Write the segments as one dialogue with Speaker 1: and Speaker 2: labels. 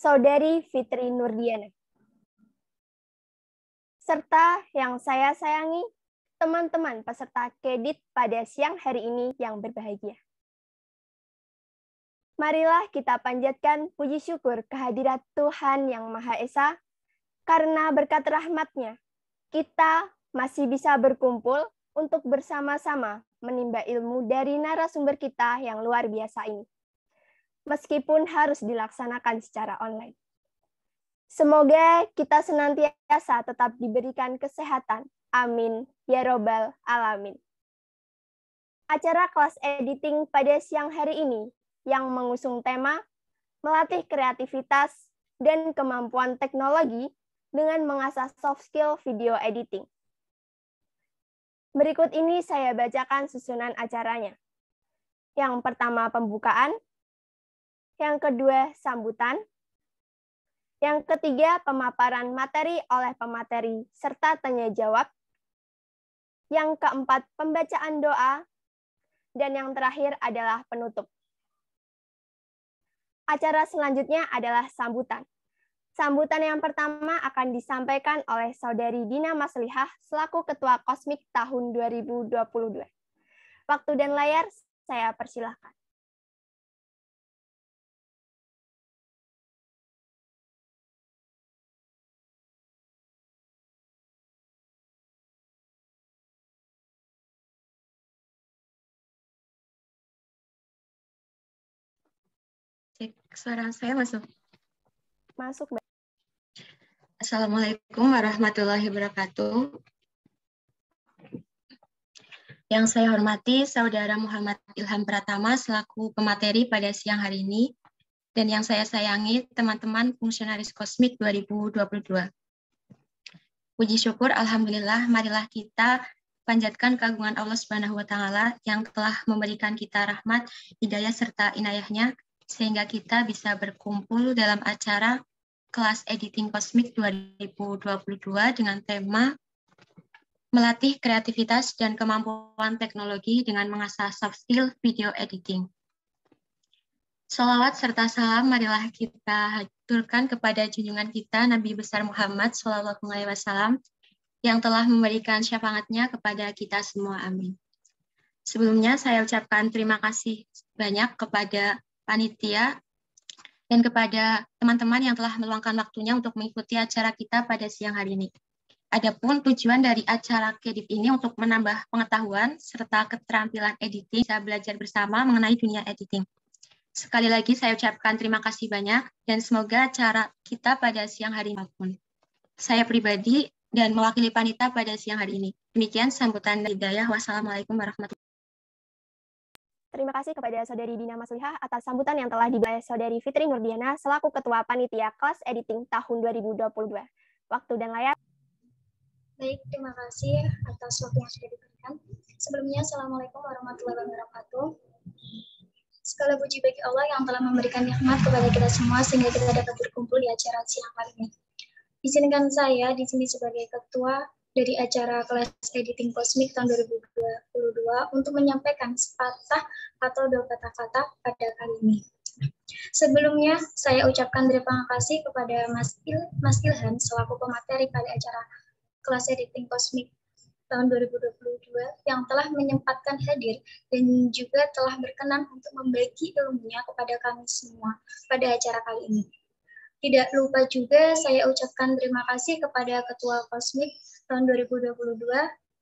Speaker 1: Saudari Fitri Nurdiana. Serta yang saya sayangi, teman-teman peserta kredit pada siang hari ini yang berbahagia. Marilah kita panjatkan puji syukur kehadirat Tuhan Yang Maha Esa, karena berkat rahmat-Nya, kita masih bisa berkumpul untuk bersama-sama menimba ilmu dari narasumber kita yang luar biasa ini, meskipun harus dilaksanakan secara online. Semoga kita senantiasa tetap diberikan kesehatan. Amin. Ya Robbal Alamin. Acara kelas editing pada siang hari ini yang mengusung tema melatih kreativitas dan kemampuan teknologi dengan mengasah soft skill video editing. Berikut ini saya bacakan susunan acaranya. Yang pertama pembukaan, yang kedua sambutan, yang ketiga pemaparan materi oleh pemateri serta tanya jawab, yang keempat pembacaan doa, dan yang terakhir adalah penutup. Acara selanjutnya adalah sambutan. Sambutan yang pertama akan disampaikan oleh Saudari Dina Maslihah selaku Ketua Kosmik tahun 2022. Waktu dan layar saya persilahkan.
Speaker 2: Cek, suara saya masuk?
Speaker 1: Masuk, Mbak.
Speaker 2: Assalamualaikum warahmatullahi wabarakatuh. Yang saya hormati Saudara Muhammad Ilham Pratama selaku pemateri pada siang hari ini, dan yang saya sayangi teman-teman fungsionaris Kosmik 2022. Puji syukur, Alhamdulillah, marilah kita panjatkan keagungan Allah Subhanahu wa Ta'ala yang telah memberikan kita rahmat, hidayah, serta inayahnya, sehingga kita bisa berkumpul dalam acara kelas editing Kosmik 2022 dengan tema melatih kreativitas dan kemampuan teknologi dengan mengasah soft skill video editing. Sholawat serta salam marilah kita haturkan kepada junjungan kita Nabi besar Muhammad SAW yang telah memberikan syafaatnya kepada kita semua. Amin. Sebelumnya saya ucapkan terima kasih banyak kepada panitia dan kepada teman-teman yang telah meluangkan waktunya untuk mengikuti acara kita pada siang hari ini. Adapun tujuan dari acara KEDIP ini untuk menambah pengetahuan serta keterampilan editing, bisa belajar bersama mengenai dunia editing. Sekali lagi saya ucapkan terima kasih banyak dan semoga acara kita pada siang hari ini pun. Saya pribadi dan mewakili panitia pada siang hari ini. Demikian sambutan hidayah. Wassalamualaikum warahmatullahi wabarakatuh.
Speaker 1: Terima kasih kepada Saudari Dina Maslihah atas sambutan yang telah diberi Saudari Fitri Nurdiana selaku Ketua Panitia Kelas Editing tahun 2022. Waktu dan layar.
Speaker 3: Baik, terima kasih atas waktu yang sudah diberikan. Sebelumnya, Assalamualaikum warahmatullahi wabarakatuh. Segala puji bagi Allah yang telah memberikan nikmat kepada kita semua sehingga kita dapat berkumpul di acara siang hari ini. Izinkan saya di sini sebagai Ketua dari acara kelas editing Kosmik tahun 2022 untuk menyampaikan sepatah atau dua kata-kata pada kali ini. Sebelumnya, saya ucapkan terima kasih kepada Mas Ilham selaku pemateri pada acara kelas editing Kosmik tahun 2022 yang telah menyempatkan hadir dan juga telah berkenan untuk membagi ilmunya kepada kami semua pada acara kali ini. Tidak lupa juga saya ucapkan terima kasih kepada Ketua Kosmik tahun 2022,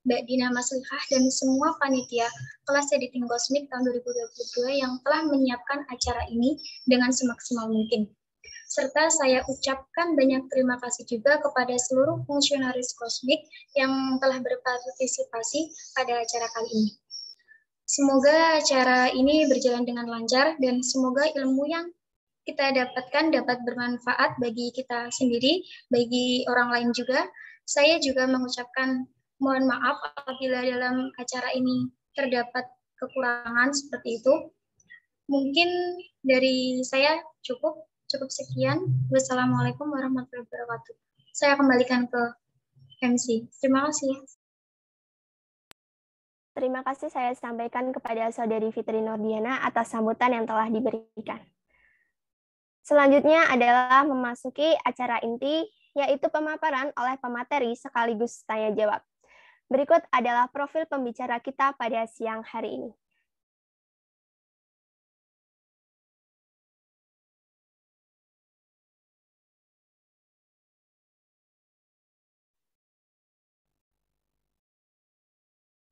Speaker 3: Mbak Dina Maslihah, dan semua panitia kelas editing Kosmik tahun 2022 yang telah menyiapkan acara ini dengan semaksimal mungkin. Serta saya ucapkan banyak terima kasih juga kepada seluruh fungsionaris Kosmik yang telah berpartisipasi pada acara kali ini. Semoga acara ini berjalan dengan lancar dan semoga ilmu yang kita dapatkan dapat bermanfaat bagi kita sendiri, bagi orang lain juga. Saya juga mengucapkan mohon maaf apabila dalam acara ini terdapat kekurangan seperti itu. Mungkin dari saya cukup sekian. Wassalamualaikum warahmatullahi wabarakatuh. Saya kembalikan ke MC. Terima kasih.
Speaker 1: Terima kasih saya sampaikan kepada Saudari Fitri Nurdiana atas sambutan yang telah diberikan. Selanjutnya adalah memasuki acara inti, yaitu pemaparan oleh pemateri sekaligus tanya jawab. Berikut adalah profil pembicara kita pada siang hari ini.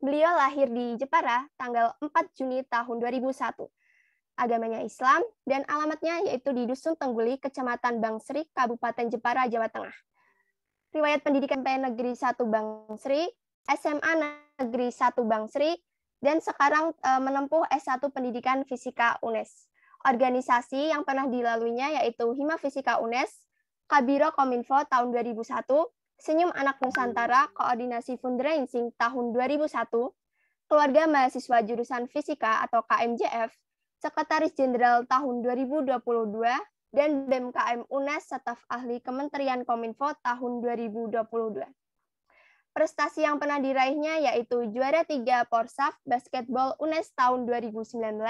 Speaker 1: Beliau lahir di Jepara tanggal 4 Juni tahun 2001. Agamanya Islam dan alamatnya yaitu di Dusun Tengguli, Kecamatan Bangsri, Kabupaten Jepara, Jawa Tengah. Riwayat pendidikan SMP Negeri 1 Bangsri, SMA Negeri 1 Bangsri, dan sekarang menempuh S1 Pendidikan Fisika UNES. Organisasi yang pernah dilaluinya yaitu Hima Fisika UNES, Kabiro Kominfo tahun 2001, Senyum Anak Nusantara, Koordinasi Fundraising tahun 2001, Keluarga Mahasiswa Jurusan Fisika atau KMJF, Sekretaris Jenderal tahun 2022, dan BMKM UNES Staf Ahli Kementerian Kominfo tahun 2022. Prestasi yang pernah diraihnya yaitu juara 3 Porsaf Basketball UNES tahun 2019,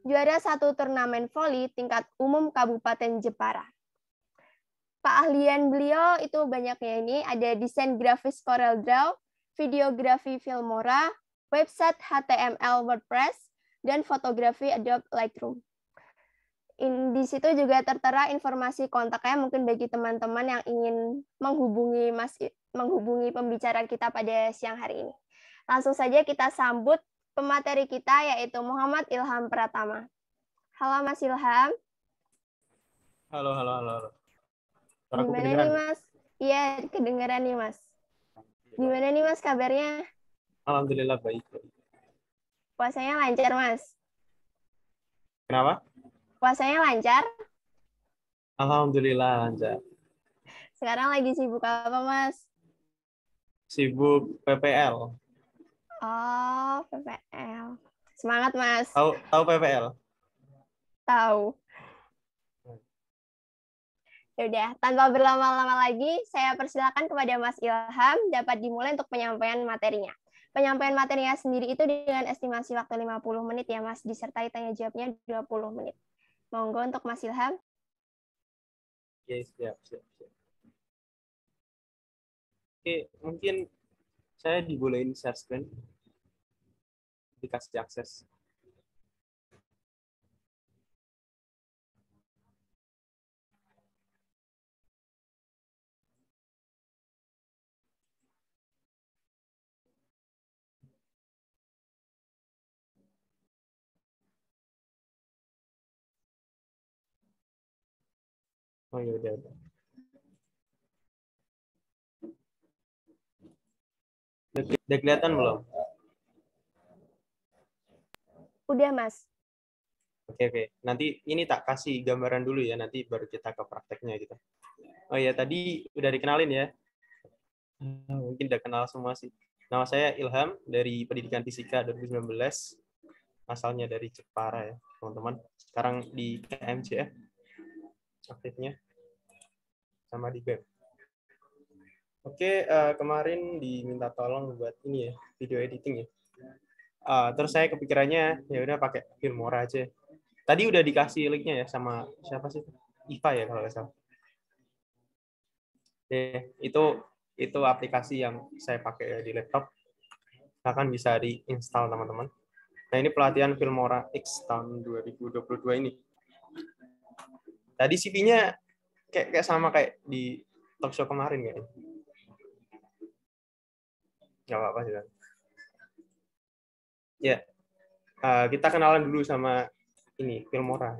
Speaker 1: juara 1 turnamen voli tingkat umum Kabupaten Jepara. Keahlian beliau itu banyaknya ini, ada desain grafis Corel Draw, videografi Filmora, website HTML WordPress, dan fotografi Adobe Lightroom. Di situ juga tertera informasi kontaknya mungkin bagi teman-teman yang ingin menghubungi pembicara kita pada siang hari ini. Langsung saja kita sambut pemateri kita yaitu Muhammad Ilham Pratama. Halo Mas Ilham.
Speaker 4: Halo.
Speaker 1: Gimana nih Mas? Iya, kedengeran nih Mas. Gimana nih Mas kabarnya?
Speaker 4: Alhamdulillah baik.
Speaker 1: Puasanya lancar Mas?
Speaker 4: Kenapa?
Speaker 1: Puasanya lancar?
Speaker 4: Alhamdulillah lancar.
Speaker 1: Sekarang lagi sibuk apa Mas?
Speaker 4: Sibuk PPL.
Speaker 1: Oh, PPL. Semangat Mas.
Speaker 4: Tahu PPL?
Speaker 1: Tahu. Yaudah, tanpa berlama-lama lagi, saya persilakan kepada Mas Ilham dapat dimulai untuk penyampaian materinya. Penyampaian materinya sendiri itu dengan estimasi waktu 50 menit ya Mas, disertai tanya jawabnya 20 menit. Monggo untuk Mas Ilham.
Speaker 4: Oke, siap. Oke, mungkin saya dibolehin share screen. Dikasih akses. Oh ya udah. Udah kelihatan belum?
Speaker 1: Udah Mas.
Speaker 4: Oke. Nanti ini tak kasih gambaran dulu ya, nanti baru kita ke prakteknya gitu. Oh ya, tadi udah dikenalin ya. Mungkin udah kenal semua sih. Nama saya Ilham dari Pendidikan Fisika 2019. Asalnya dari Jepara ya, teman-teman. Sekarang di KMJF aktifnya sama di BEM. Oke, kemarin diminta tolong buat ini ya, video editing ya. Terus saya kepikirannya ya udah pakai Filmora aja. Tadi udah dikasih linknya ya sama siapa sih? Iva ya kalau nggak salah. Itu aplikasi yang saya pakai di laptop. Akan bisa diinstal teman-teman. Nah, ini pelatihan Filmora X tahun 2022 ini. Tadi CV-nya kayak sama kayak di talk show kemarin kayaknya. Nggak apa-apa sih. Ya, kita kenalan dulu sama ini, Filmora.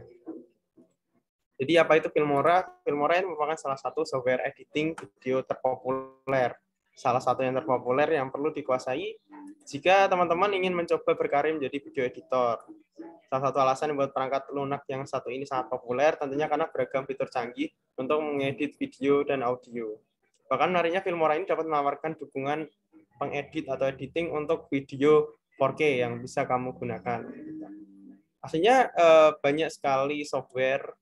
Speaker 4: Jadi apa itu Filmora? Filmora ini merupakan salah satu software editing video terpopuler. Salah satu yang terpopuler yang perlu dikuasai jika teman-teman ingin mencoba berkarir menjadi video editor. Salah satu alasan membuat perangkat lunak yang satu ini sangat populer tentunya karena beragam fitur canggih untuk mengedit video dan audio. Bahkan menariknya Filmora ini dapat menawarkan dukungan pengedit atau editing untuk video 4K yang bisa kamu gunakan. Aslinya banyak sekali software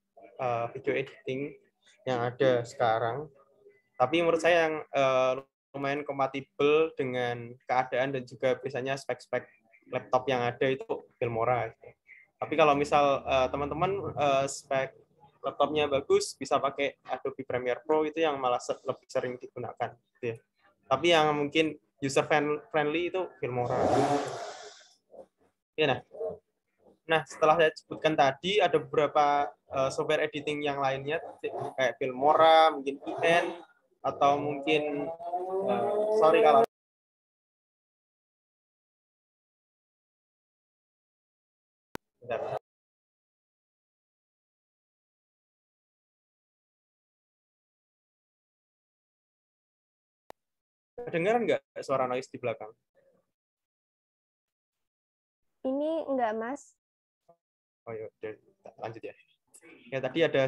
Speaker 4: video editing yang ada sekarang, tapi menurut saya yang lumayan kompatibel dengan keadaan dan juga biasanya spek-spek laptop yang ada itu Filmora. Tapi kalau misal teman-teman spek laptopnya bagus, bisa pakai Adobe Premiere Pro, itu yang malah lebih sering digunakan. Gitu ya. Tapi yang mungkin user friendly itu Filmora. Ya, nah, setelah saya sebutkan tadi, ada beberapa software editing yang lainnya, kayak Filmora, mungkin VN, atau mungkin, sorry kalau bentar. Kedengaran nggak suara noise di belakang?
Speaker 1: Ini enggak, Mas.
Speaker 4: Oh ya, lanjut ya. Ya, tadi ada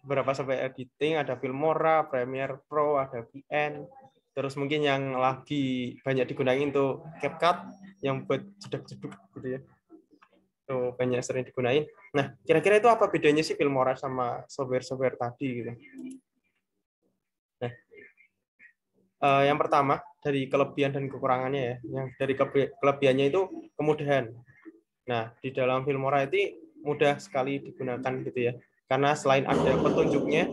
Speaker 4: beberapa software editing, ada Filmora, Premiere Pro, ada VN, terus mungkin yang lagi banyak digunakan untuk CapCut, yang buat jeduk-jeduk gitu ya. Itu banyak sering digunain. Nah, kira-kira itu apa bedanya sih Filmora sama software-software tadi gitu? Nah, yang pertama dari kelebihan dan kekurangannya ya. Yang dari kelebihannya itu kemudahan. Nah, di dalam Filmora itu mudah sekali digunakan gitu ya. Karena selain ada petunjuknya,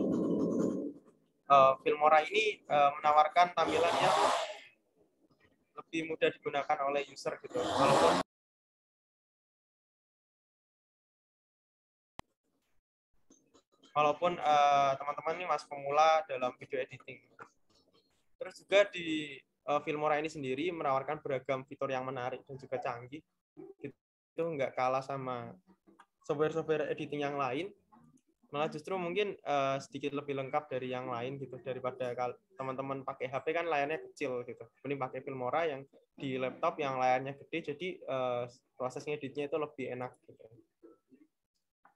Speaker 4: Filmora ini menawarkan tampilan yang lebih mudah digunakan oleh user gitu. Walaupun teman-teman ini masih pemula dalam video editing. Terus juga di Filmora ini sendiri menawarkan beragam fitur yang menarik dan juga canggih. Itu nggak kalah sama software-software editing yang lain. Malah justru mungkin sedikit lebih lengkap dari yang lain gitu, daripada teman-teman pakai HP kan layarnya kecil gitu. Mending pakai Filmora yang di laptop yang layarnya gede, jadi proses ngeditnya itu lebih enak gitu.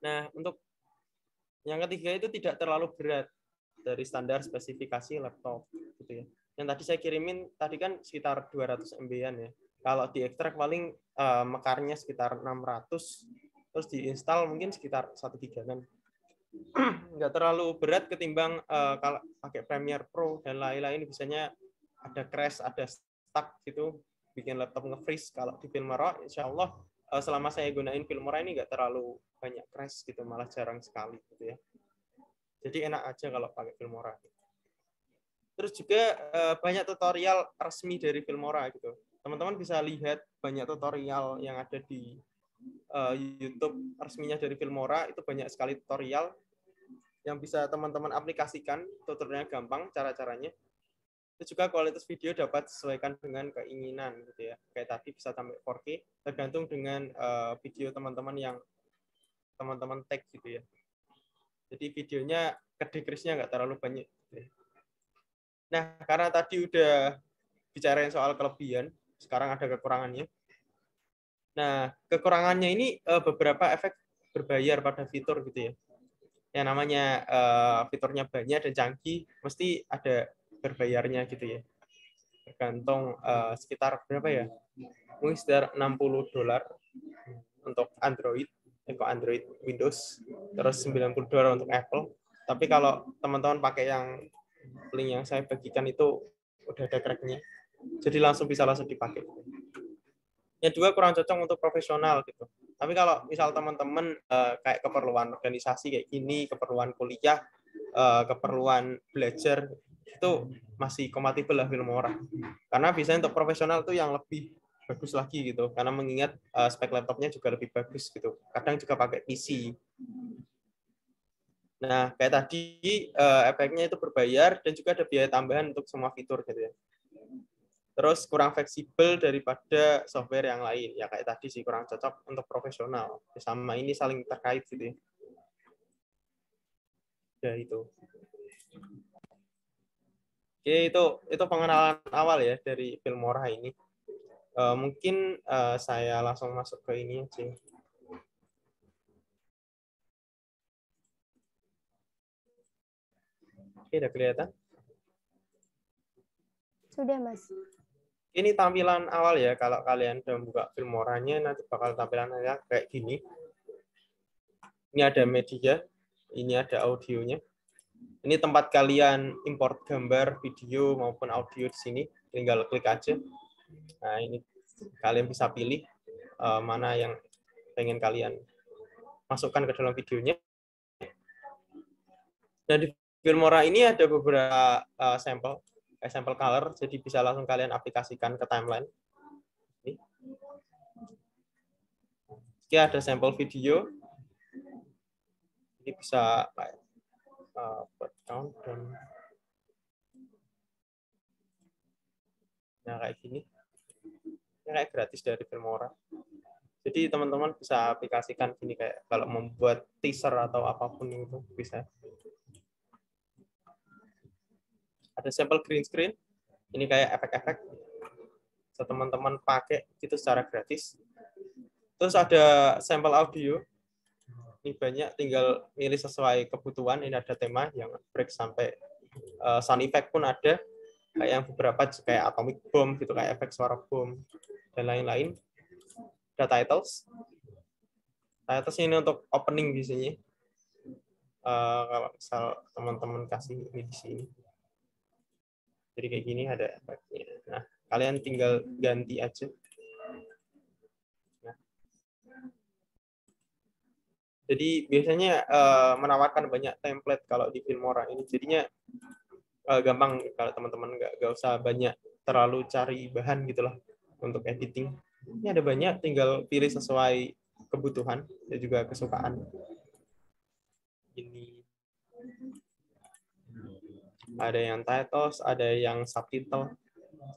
Speaker 4: Nah, untuk yang ketiga itu tidak terlalu berat dari standar spesifikasi laptop gitu ya. Yang tadi saya kirimin tadi kan sekitar 200 MB-an ya. Kalau diekstrak paling mekarnya sekitar 600, terus diinstal mungkin sekitar 1 GB-an. Nggak terlalu berat ketimbang kalau pakai Premiere Pro dan lain-lain, biasanya ada crash, ada stuck gitu, bikin laptop nge-freeze. Kalau di Filmora, insya Allah selama saya gunain Filmora ini nggak terlalu banyak crash gitu, malah jarang sekali gitu ya. Jadi enak aja kalau pakai Filmora. Terus juga banyak tutorial resmi dari Filmora gitu. Teman-teman bisa lihat banyak tutorial yang ada di YouTube resminya dari Filmora, itu banyak sekali tutorial yang bisa teman-teman aplikasikan, tutorialnya gampang, cara-caranya. Itu juga kualitas video dapat disesuaikan dengan keinginan gitu ya. Kayak tadi bisa sampai 4K, tergantung dengan video teman-teman yang teman-teman tag gitu ya. Jadi videonya decrease-nya nggak terlalu banyak. Gitu ya. Nah, karena tadi udah bicarain soal kelebihan, sekarang ada kekurangannya. Nah, kekurangannya ini beberapa efek berbayar pada fitur gitu ya. Yang namanya fiturnya banyak dan canggih, mesti ada berbayarnya gitu ya. Tergantung sekitar berapa ya? Mungkin sekitar $60 untuk Android, Android Windows, terus $90 untuk Apple. Tapi kalau teman-teman pakai yang link yang saya bagikan itu udah ada crack-nya. Jadi langsung dipakai. Yang juga kurang cocok untuk profesional gitu. Tapi kalau misal teman-teman kayak keperluan organisasi kayak gini, keperluan kuliah, keperluan belajar, itu masih kompatibel lah Filmora. Karena biasanya untuk profesional tuh yang lebih bagus lagi gitu. Karena mengingat spek laptopnya juga lebih bagus gitu. Kadang juga pakai PC. Nah, kayak tadi efeknya itu berbayar dan juga ada biaya tambahan untuk semua fitur gitu ya. Terus kurang fleksibel daripada software yang lain. Ya kayak tadi sih kurang cocok untuk profesional. Sama ini saling terkait gitu ya. Ya itu. Oke, itu pengenalan awal ya dari Filmora ini. Mungkin saya langsung masuk ke ini aja. Oke, udah kelihatan?
Speaker 1: Sudah, Mas.
Speaker 4: Ini tampilan awal ya, kalau kalian udah buka Filmoranya nanti bakal tampilannya kayak gini. Ini ada media, ini ada audionya. Ini tempat kalian import gambar, video maupun audio di sini. Tinggal klik aja. Nah, ini kalian bisa pilih mana yang pengen kalian masukkan ke dalam videonya. Nah, di Filmora ini ada beberapa sampel color, jadi bisa langsung kalian aplikasikan ke timeline. Ini ada sampel video. Ini bisa count dan nah kayak gini. Ini kayak gratis dari Filmora. Jadi teman-teman bisa aplikasikan gini kayak kalau membuat teaser atau apapun itu bisa. Ada sampel green screen. Ini kayak efek-efek. So, teman-teman pakai itu secara gratis. Terus ada sampel audio. Ini banyak, tinggal milih sesuai kebutuhan. Ini ada tema yang break sampai sound effect pun ada. Kayak yang beberapa kayak atomic bomb gitu, kayak efek suara bom dan lain-lain. Ada titles. Titles ini untuk opening di sini. Kalau misal teman-teman kasih ini di sini. Jadi kayak gini ada efeknya. Nah, kalian tinggal ganti aja. Nah. Jadi biasanya menawarkan banyak template kalau di Filmora ini. Jadinya gampang kalau teman-teman nggak usah banyak terlalu cari bahan gitulah untuk editing. Ini ada banyak, tinggal pilih sesuai kebutuhan dan juga kesukaan. Ini ada yang titles, ada yang subtitle.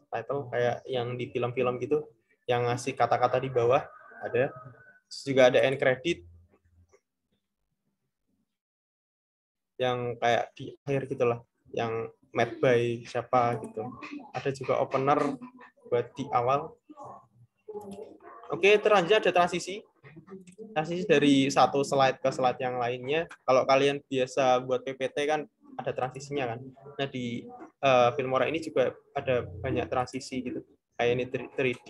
Speaker 4: Title kayak yang di film-film gitu, yang ngasih kata-kata di bawah ada. Terus juga ada end credit yang kayak di akhir gitulah, yang made by siapa gitu. Ada juga opener buat di awal. Oke, terlanjut ada transisi. Transisi dari satu slide ke slide yang lainnya. Kalau kalian biasa buat PPT kan ada transisinya kan. Nah, di Filmora ini juga ada banyak transisi gitu. Kayak ini 3D,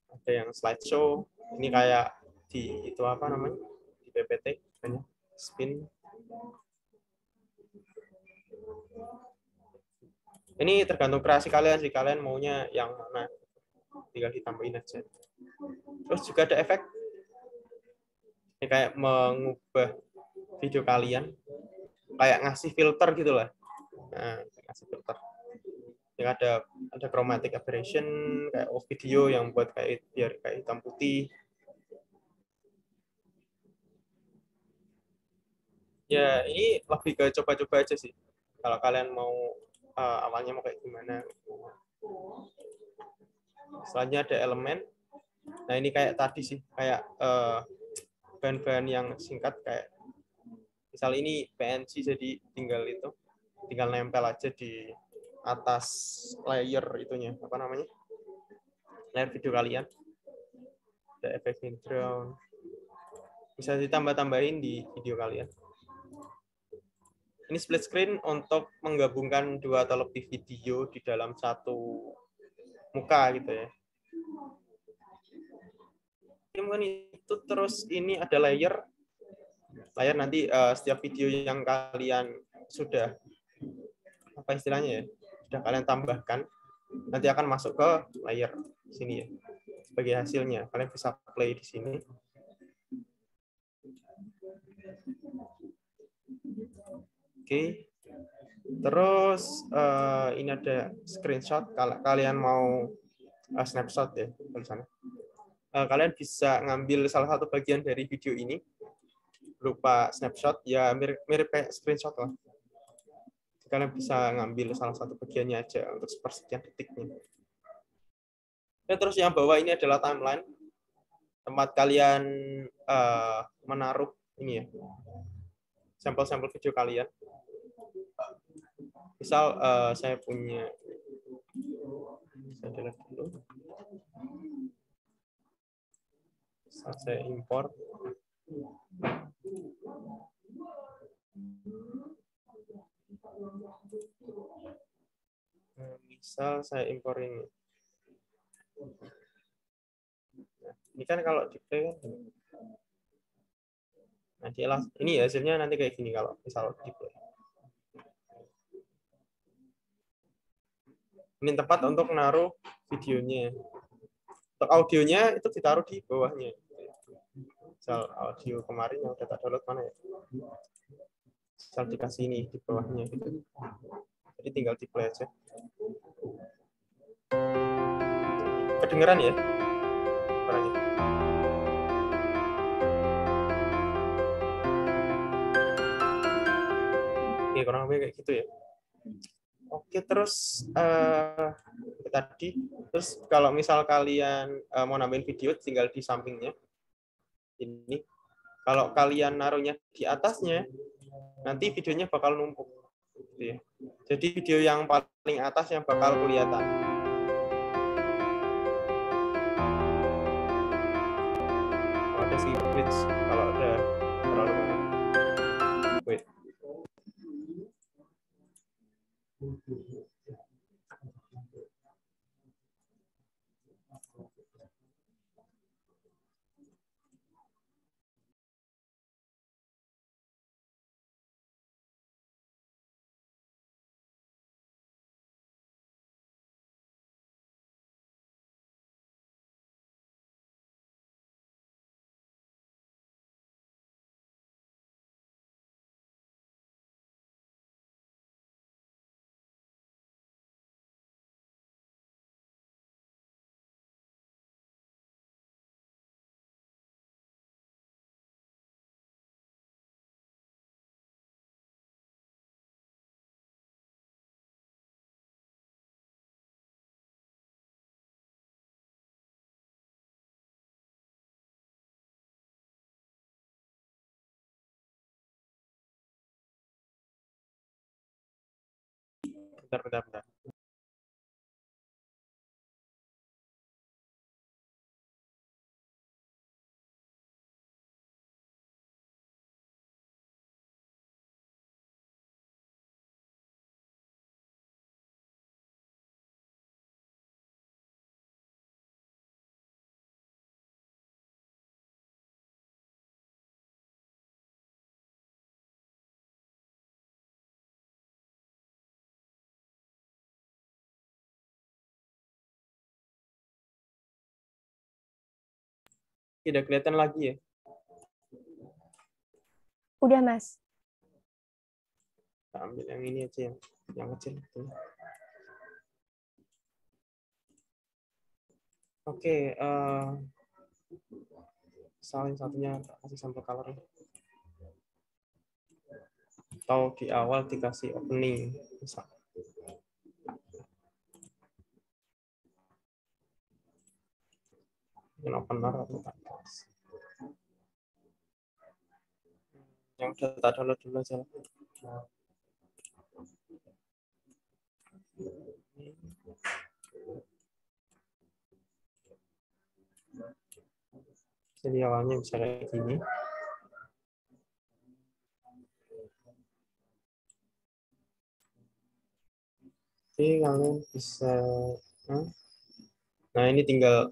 Speaker 4: ada yang slideshow. Ini kayak di itu apa namanya? Di PPT banyak spin. Ini tergantung kreasi kalian sih, kalian maunya yang mana. Tinggal ditambahin aja. Terus juga ada efek. Ini kayak mengubah video kalian, kayak ngasih filter gitu lah. Nah, ngasih filter. Yang ada chromatic aberration, kayak video yang buat kayak biar kayak hitam putih. Ya, ini lebih ke coba-coba aja sih. Kalau kalian mau awalnya mau kayak gimana. Selanjutnya ada elemen. Nah, ini kayak tadi sih, kayak bahan-bahan yang singkat kayak misal ini PNG, jadi tinggal nempel aja di atas layer itunya, apa namanya? Layer video kalian. Ada efek background. Bisa ditambah-tambahin di video kalian. Ini split screen untuk menggabungkan dua atau lebih video di dalam satu muka gitu ya. Kemudian itu terus ini ada layer nanti setiap video yang kalian sudah apa istilahnya ya, sudah kalian tambahkan nanti akan masuk ke layer sini ya sebagai hasilnya. Kalian bisa play di sini. Oke. Terus ini ada screenshot. Kalau kalian mau snapshot ya tulisannya. Kalian bisa ngambil salah satu bagian dari video ini berupa snapshot, ya mirip kayak screenshot lah. Kalian bisa ngambil salah satu bagiannya aja untuk sepersekian detiknya. Dan terus yang bawah ini adalah timeline, tempat kalian menaruh ini ya sampel-sampel video kalian. Misal saya punya, saya delete dulu. Saya import. Misal saya impor ini. Nah, ini kan kalau di play kan. Nanti ini hasilnya nanti kayak gini kalau misal di play. Ini tempat untuk menaruh videonya. Untuk audionya itu ditaruh di bawahnya. Misal audio kemarin yang udah tak download mana ya? Misal dikasih ini di bawahnya gitu. Jadi tinggal di play aja. Kedengeran ya? Suaranya. Oke, kurang lebih kayak gitu ya. Oke, terus tadi, terus kalau misal kalian mau nambahin video, tinggal di sampingnya. Ini, kalau kalian naruhnya di atasnya, nanti videonya bakal numpuk. Gitu ya. Jadi video yang paling atas yang bakal kelihatan. Oh, ada sih glitch kalau ada terlalu banyak. Wait. Bentar. Tidak kelihatan lagi ya?
Speaker 1: Udah, Mas.
Speaker 4: Kita ambil yang ini aja, yang kecil. Oke, salin satunya kasih sampel color. Atau di awal dikasih opening, misal. Yang opener atau atas. Yang udah download dulu aja. Jadi awalnya bisa kayak gini. Oke, kalian bisa, nah ini tinggal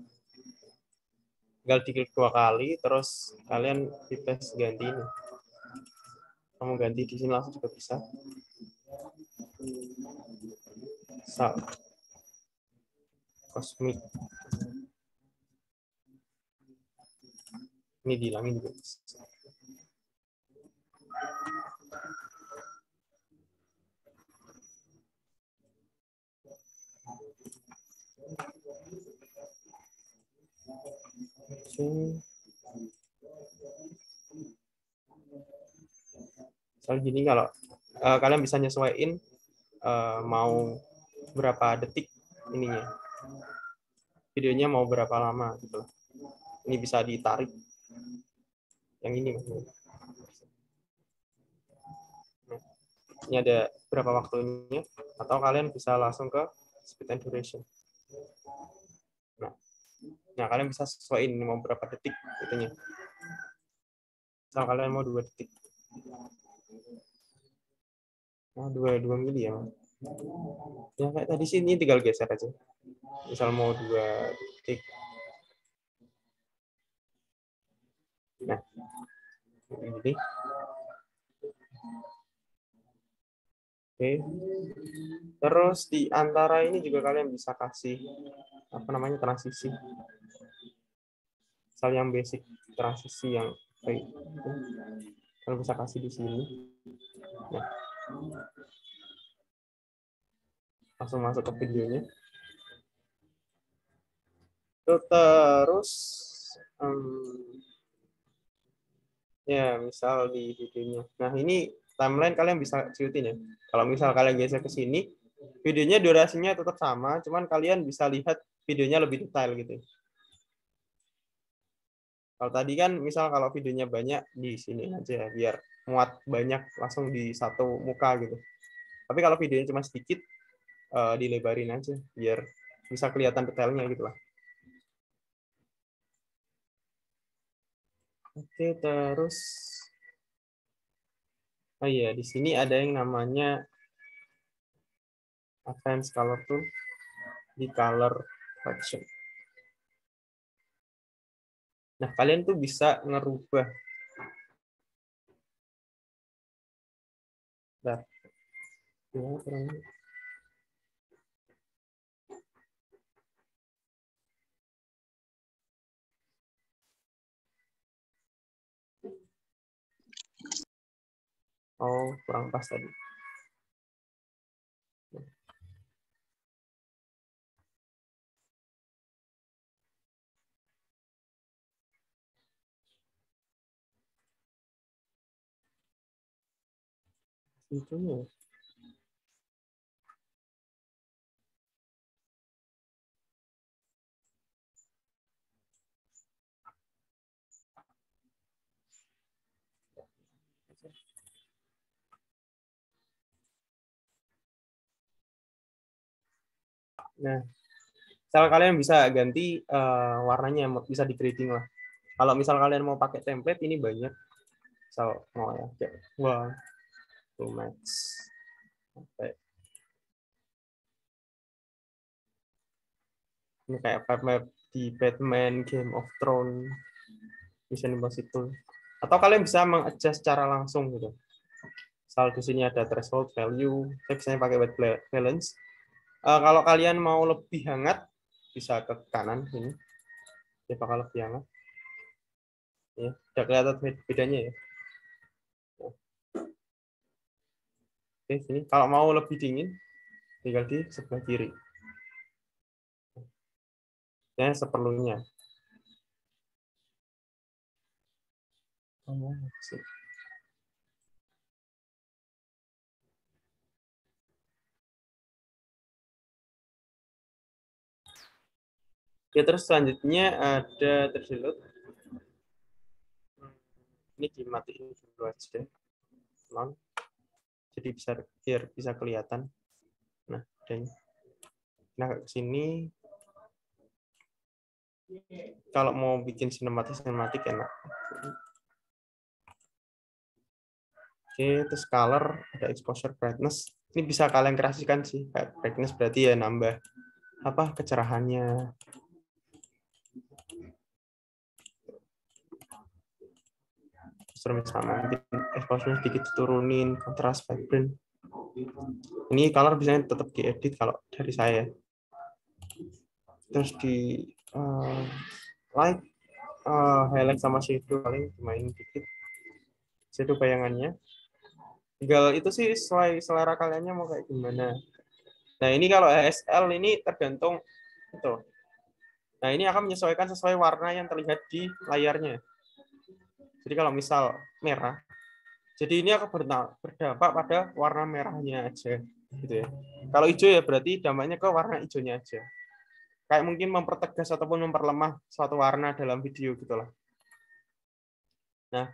Speaker 4: diklik 2 kali, terus kalian di paste ganti ini. Kamu ganti di sini langsung juga bisa. Cosmic. Ini dihilangin juga bisa. Soal gini, kalau kalian bisa nyesuaiin mau berapa detik ininya, videonya mau berapa lama gitu. Ini bisa ditarik yang ini. Ini ada berapa waktunya, atau kalian bisa langsung ke speed and duration. Nah, kalian bisa sesuaiin mau berapa detik itunya. Misal kalian mau 2 detik. Nah, 2 mili ya. Ya kayak tadi sih, ini tinggal geser aja. Misal mau 2 detik. Nah, ini. Oke. Terus di antara ini juga kalian bisa kasih transisi. Misal yang basic transisi yang kayak itu, kalian bisa kasih di sini. Nah, langsung masuk ke videonya. Terus ya misal di videonya. Nah ini timeline kalian bisa ciutin ya. Kalau misal kalian geser ke sini, videonya durasinya tetap sama, cuman kalian bisa lihat videonya lebih detail gitu. Kalau tadi kan misal kalau videonya banyak di sini aja biar muat banyak langsung di satu muka gitu. Tapi kalau videonya cuma sedikit, dilebarin aja biar bisa kelihatan detailnya gitu lah. Oke, terus oh iya di sini ada yang namanya Advanced Color Tool di Color Correction. Nah, kalian tuh bisa ngerubah. Nah, oh, kurang pas tadi. Itunya. Nah, misal kalian bisa ganti warnanya, bisa di grading lah. Kalau misal kalian mau pakai template, ini banyak. Misal mau ya, kayak wah, max. Ini kayak map di Batman, Game of Thrones, Mission Impossible. Atau kalian bisa mengadjust secara langsung gitu. Misal di sini ada threshold value, saya biasanya pakai white balance. Kalau kalian mau lebih hangat, bisa ke kanan ini. Dia bakal lebih hangat. Ya, udah kelihatan bedanya ya. Oke, sini. Kalau mau lebih dingin, tinggal di sebelah kiri. Ya, seperlunya. Oke, terus selanjutnya ada tersilut. Ini dimatiin dulu aja. Jadi biar bisa kelihatan. Nah, dan ke sini. Kalau mau bikin sinematik enak. Oke, terus color, ada exposure brightness. Ini bisa kalian keraskan sih. Brightness berarti ya nambah apa kecerahannya. Terus misalnya mungkin exposure sedikit turunin, kontras, vibrant. Ini color biasanya tetap diedit kalau dari saya. Terus di light, highlight sama shadow paling dimainin dikit. Shadow bayangannya. Tinggal itu sih sesuai selera kaliannya mau kayak gimana. Nah ini kalau HSL ini tergantung itu. Nah ini akan menyesuaikan sesuai warna yang terlihat di layarnya. Jadi kalau misal merah, jadi ini akan berdampak pada warna merahnya aja, gitu ya. Kalau hijau ya berarti dampaknya ke warna hijaunya aja. Kayak mungkin mempertegas ataupun memperlemah suatu warna dalam video gitulah. Nah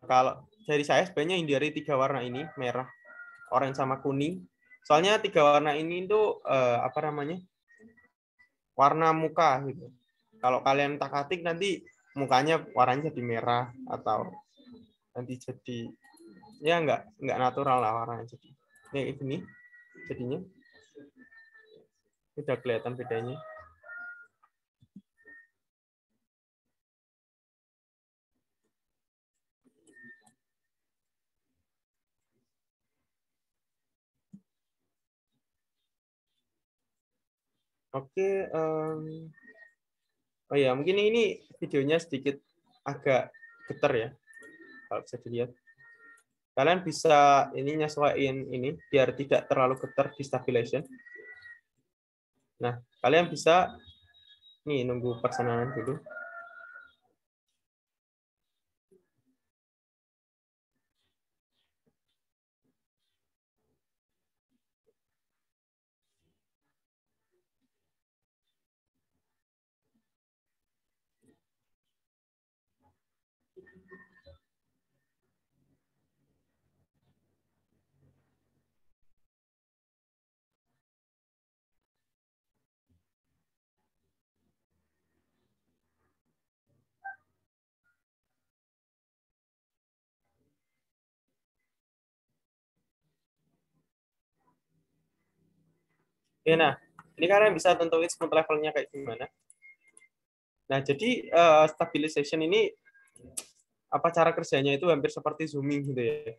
Speaker 4: kalau dari saya sebenarnya hindari 3 warna ini, merah, oranye sama kuning. Soalnya 3 warna ini itu apa namanya? Warna muka gitu. Kalau kalian tak-atik nanti mukanya warnanya jadi merah atau nanti jadi ya nggak natural lah warnanya jadi. Ini jadinya udah kelihatan bedanya. Oke, oh ya mungkin ini videonya sedikit agak getar ya kalau bisa dilihat. Kalian bisa ini nyesuaiin ini biar tidak terlalu getar di stabilization. Nah, kalian bisa nih nunggu persenan dulu. Oke, nah, ini kalian bisa tentuin smooth levelnya kayak gimana. Nah, jadi stabilization ini apa cara kerjanya itu hampir seperti zooming gitu ya.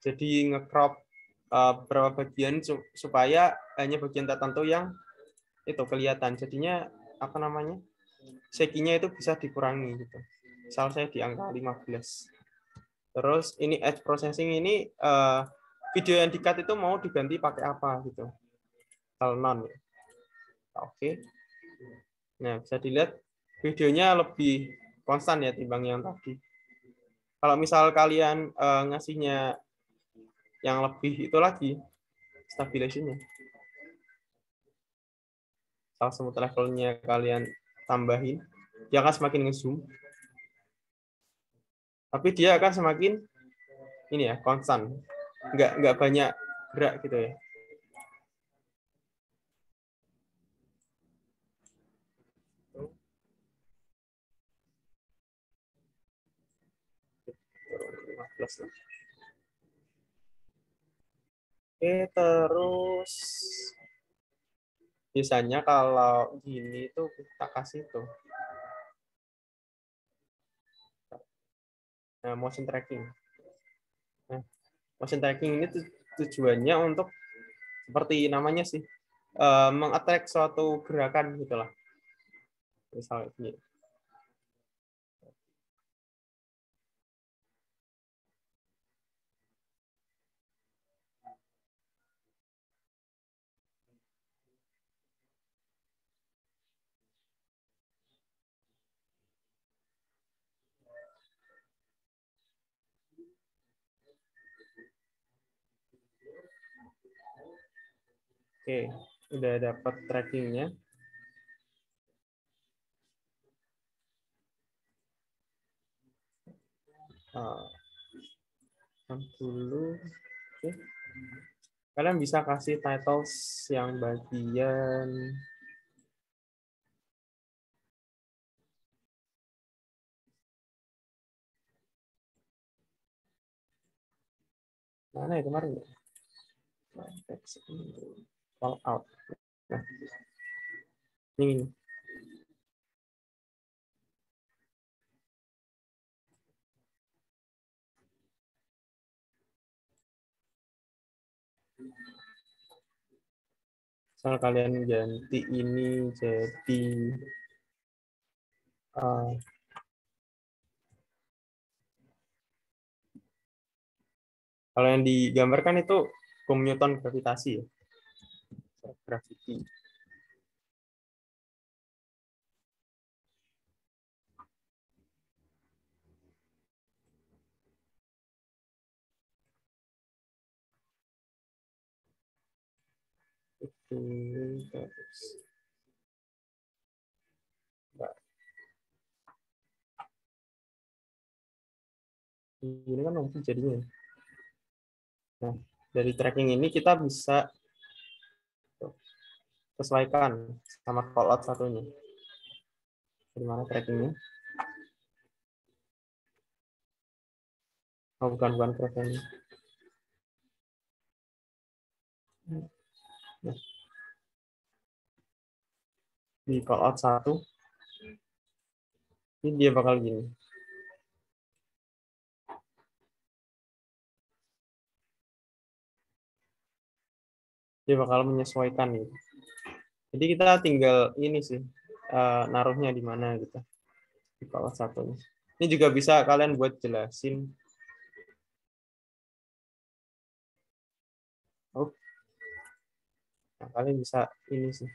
Speaker 4: Jadi nge-crop beberapa bagian supaya hanya bagian tertentu yang itu kelihatan. Jadinya apa namanya? Shaking-nya itu bisa dikurangi gitu. Misal saya di angka 15. Terus ini edge processing ini video yang di-cut itu mau diganti pakai apa gitu. Kalau non ya. Oke. Nah, bisa dilihat videonya lebih konstan ya timbang yang tadi. Kalau misal kalian ngasihnya yang lebih itu lagi stabilization-nya. Kalau smooth levelnya kalian tambahin, dia akan semakin nge-zoom. Tapi dia akan semakin ini ya, konstan. Nggak banyak gerak gitu ya. Oke, terus biasanya kalau gini tuh kita kasih tuh motion tracking. Nah, motion tracking ini tujuannya untuk seperti namanya sih mengattract suatu gerakan gitulah. Misalnya ini. Oke, udah dapat trackingnya. Dulu, oke. Kalian bisa kasih titles yang bagian mana ya kemarin? Call out. Nah, ini. Misal kalian ganti ini jadi kalau yang digambarkan itu bom Newton gravitasi ya. Gravity. Ini kan nanti jadinya. Nah, dari tracking ini kita bisa sesuaikan sama callout satunya. Di mana trackingnya? Oh, bukan trackingnya. Nah, di callout 1 ini dia bakal gini. Dia bakal menyesuaikan gitu. Jadi kita tinggal ini sih naruhnya di mana gitu. Di callout 1. Ini juga bisa kalian buat jelasin Nah, kalian bisa ini sih.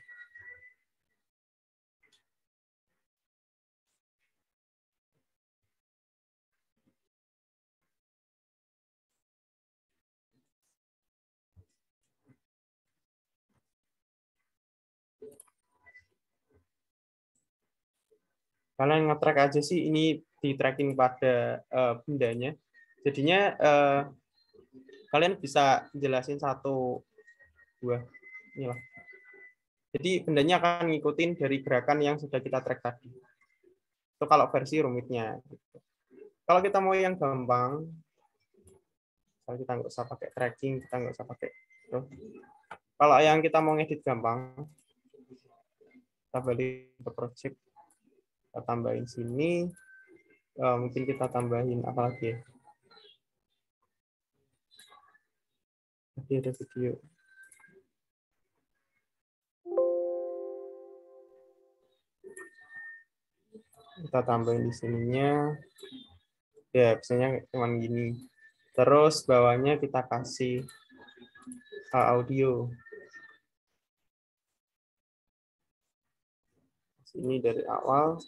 Speaker 4: Kalian nge-track aja sih, ini di tracking pada bendanya. Jadinya kalian bisa jelasin satu dua inilah. Jadi bendanya akan ngikutin dari gerakan yang sudah kita track tadi. Itu kalau versi rumitnya. Kalau kita mau yang gampang, kalau kita nggak usah pakai tracking, kita nggak usah pakai itu. Kalau yang kita mau ngedit gampang, kita balik ke project, kita tambahin sini, mungkin kita tambahin apa lagi? Tadi ada video. Kita tambahin di sininya, ya biasanya cuman gini. Terus bawahnya kita kasih audio. Ini dari awal.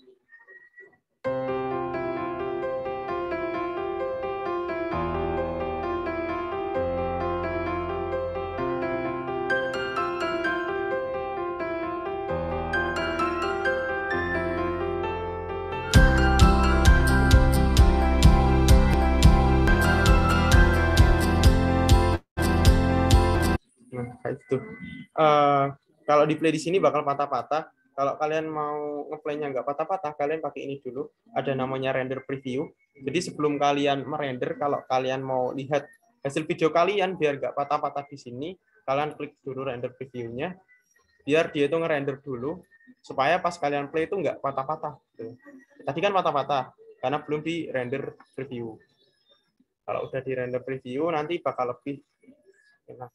Speaker 4: Nah, kayak itu. Kalau di play di sini bakal patah-patah. Kalau kalian mau ngeplaynya nggak patah-patah, kalian pakai ini dulu. Ada namanya render preview. Jadi sebelum kalian merender, kalau kalian mau lihat hasil video kalian biar nggak patah-patah di sini, kalian klik dulu render preview-nya. Biar dia itu ngerender dulu, supaya pas kalian play itu nggak patah-patah. Tadi kan patah-patah, karena belum di render preview. Kalau udah di render preview, nanti bakal lebih enak.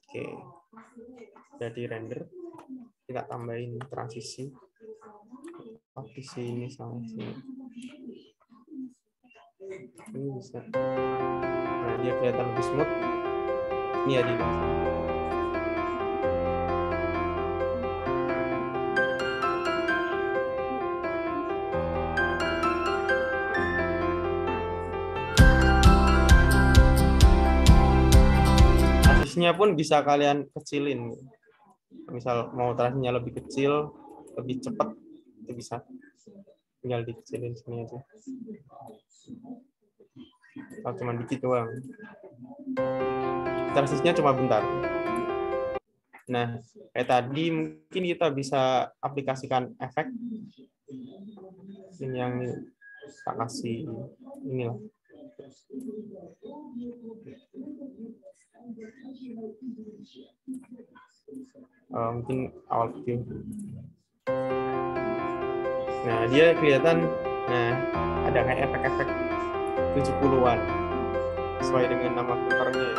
Speaker 4: Oke, jadi render, kita tambahin transisi di sini sama sini. Ini bisa. Nah, dia kelihatan lebih smooth. Ini ya di sini. Transisinya pun bisa kalian kecilin. Misal mau transisinya lebih kecil, lebih cepat, itu bisa. Tinggal dikecilin sini aja. Kalau cuma dikit doang. Transisinya cuma bentar. Nah, kayak tadi mungkin kita bisa aplikasikan efek. Ini yang tak kasih inilah. Mungkin awal video. Nah, dia kelihatan, nah ada kayak efek-efek 70-an sesuai dengan nama filternya.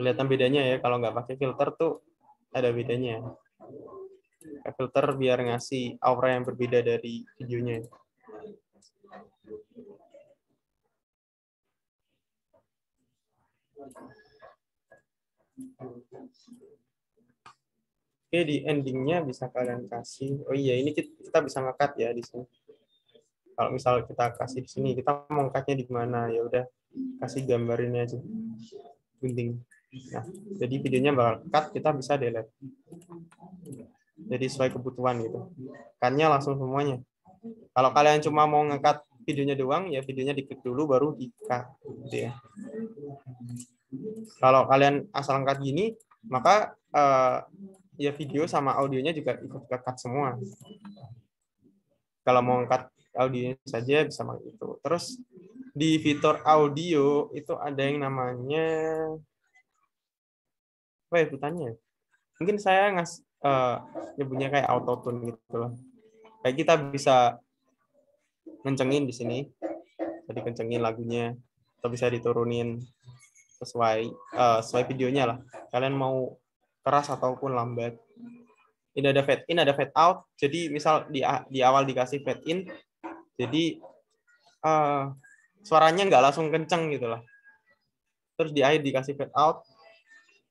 Speaker 4: Kelihatan bedanya ya, kalau nggak pakai filter tuh ada bedanya. Filter biar ngasih aura yang berbeda dari videonya. Oke, di endingnya bisa kalian kasih. Oh iya, ini kita bisa nge-cut ya di sini. Kalau misal kita kasih di sini, kita mau nge-cut-nya di mana? Ya udah, kasih gambar ini aja. Gunting. Nah, jadi videonya bakal cut, kita bisa delete. Jadi sesuai kebutuhan gitu. Cut-nya langsung semuanya. Kalau kalian cuma mau nge-cut videonya doang, ya videonya diklik dulu baru di-cut gitu ya. Kalau kalian asal nge-cut gini, maka ya video sama audionya juga ikut ke-cut semua. Kalau mau angkat audio saja bisa pakai itu. Terus di fitur audio itu ada yang namanya apa ya sebutannya? Mungkin saya nyebutnya kayak auto tune gitu loh. Kayak kita bisa ngencengin di sini, jadi kencengin lagunya, atau bisa diturunin sesuai videonya lah. Kalian mau keras ataupun lambat. Ini ada fade in, ada fade out. Jadi misal di awal dikasih fade in, jadi suaranya nggak langsung kenceng gitu lah. Terus di akhir dikasih fade out,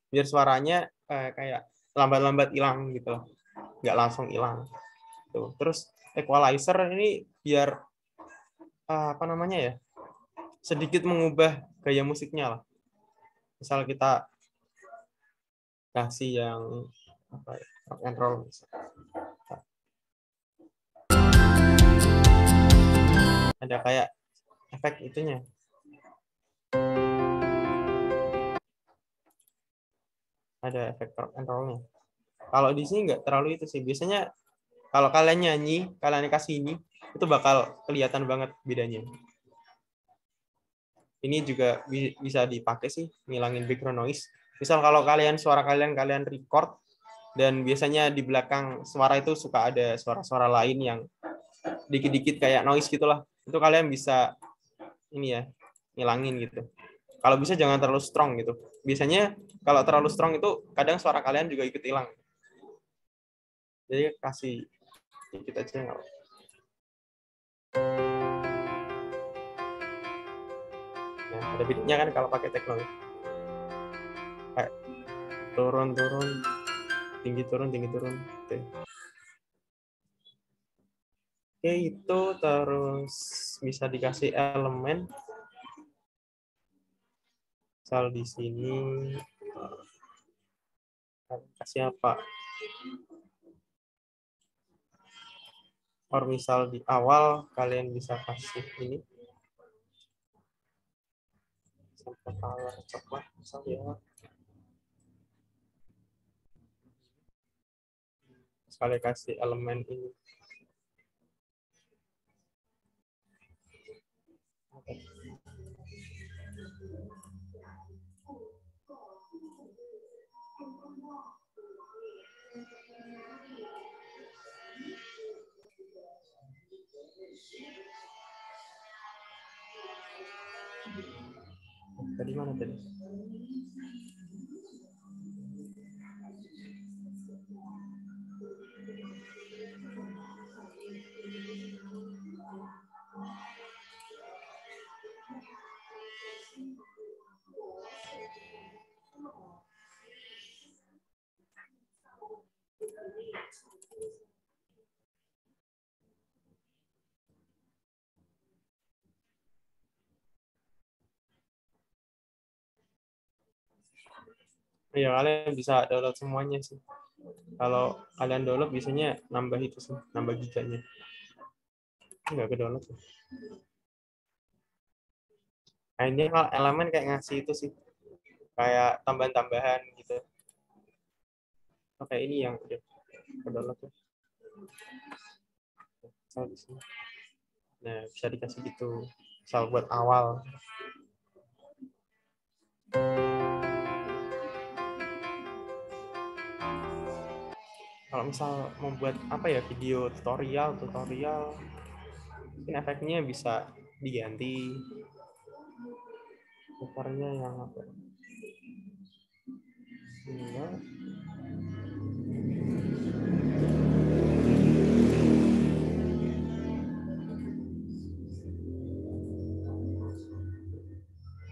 Speaker 4: biar suaranya kayak lambat-lambat hilang gitu lah, nggak langsung hilang. Tuh. Terus equalizer ini biar apa namanya ya, sedikit mengubah gaya musiknya lah. Misal kita kasih yang apa ya, rock and roll misalnya. Ada kayak efek itunya. Ada efek rock and roll-nya. Kalau di sini nggak terlalu itu sih. Biasanya kalau kalian nyanyi, kalian kasih ini, itu bakal kelihatan banget bedanya. Ini juga bisa dipakai sih, ngilangin background noise. Misal kalau suara kalian record, dan biasanya di belakang suara itu suka ada suara-suara lain yang dikit-dikit kayak noise gitulah. Itu kalian bisa ini ya, ngilangin gitu. Kalau bisa jangan terlalu strong gitu. Biasanya kalau terlalu strong itu kadang suara kalian juga ikut hilang. Jadi kasih dikit aja nggak apa-apa. Nah, ada bedanya kan kalau pakai teknologi. Kayak turun, tinggi turun. Oke, itu terus bisa dikasih elemen. Misal di sini kasih apa? Or misal di awal kalian bisa kasih ini. Sampai color coklat misal ya. Sekali kasih elemen ini. Tadi mana tadi? Ya, kalian bisa download semuanya sih. Kalau kalian download biasanya nambah itu sih, nambah giganya. Nggak ke download. Nah, ini kalau elemen kayak ngasih itu sih, kayak tambahan-tambahan gitu. Oke, ini yang udah ke download tuh. Nah, bisa dikasih gitu. Misal buat awal. Kalau misal membuat apa ya, video tutorial mungkin efeknya bisa diganti. Putarnya yang apa? Enggak.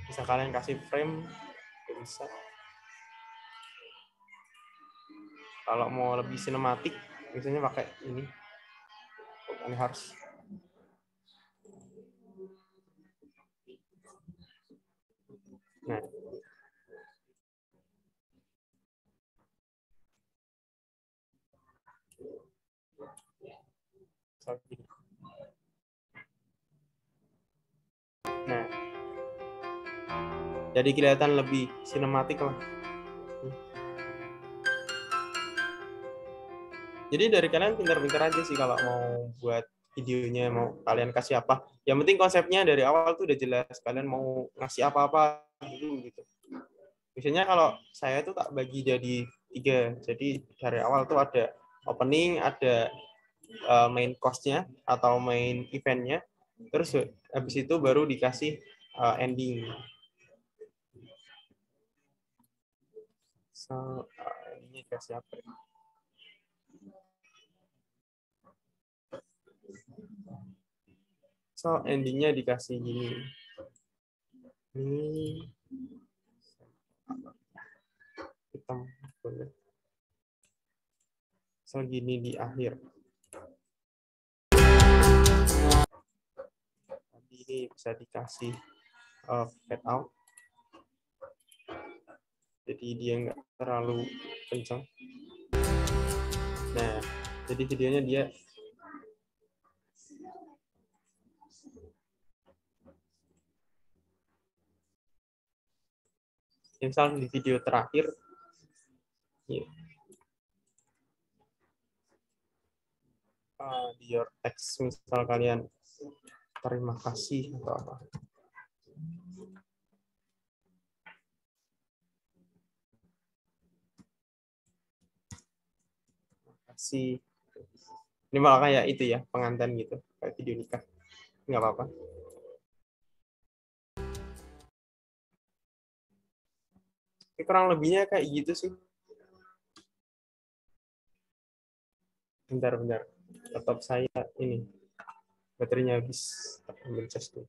Speaker 4: Bisa kalian kasih frame, bisa. Kalau mau lebih sinematik, biasanya pakai ini. Ini harus. Nah. Nah. Jadi kelihatan lebih sinematik lah. Jadi dari kalian pintar-pintar aja sih kalau mau buat videonya mau kalian kasih apa. Yang penting konsepnya dari awal tuh udah jelas. Kalian mau ngasih apa-apa dulu gitu. Biasanya kalau saya tuh tak bagi jadi 3. Jadi dari awal tuh ada opening, ada main cost-nya atau main event-nya. Terus habis itu baru dikasih ending. So, ini kasih apa ya? So, endingnya dikasih gini. Ini hitam. So, gini di akhir. Ini bisa dikasih fade out. Jadi dia nggak terlalu kencang. Nah, jadi videonya dia misal di video terakhir ya, di your text misal kalian terima kasih atau apa. Terima kasih. Ini malah kayak itu ya, pengantin gitu, kayak video nikah. Nggak apa-apa. Ini kurang lebihnya kayak gitu sih. Bentar. Laptop saya ini baterainya habis. Ambil cas dulu.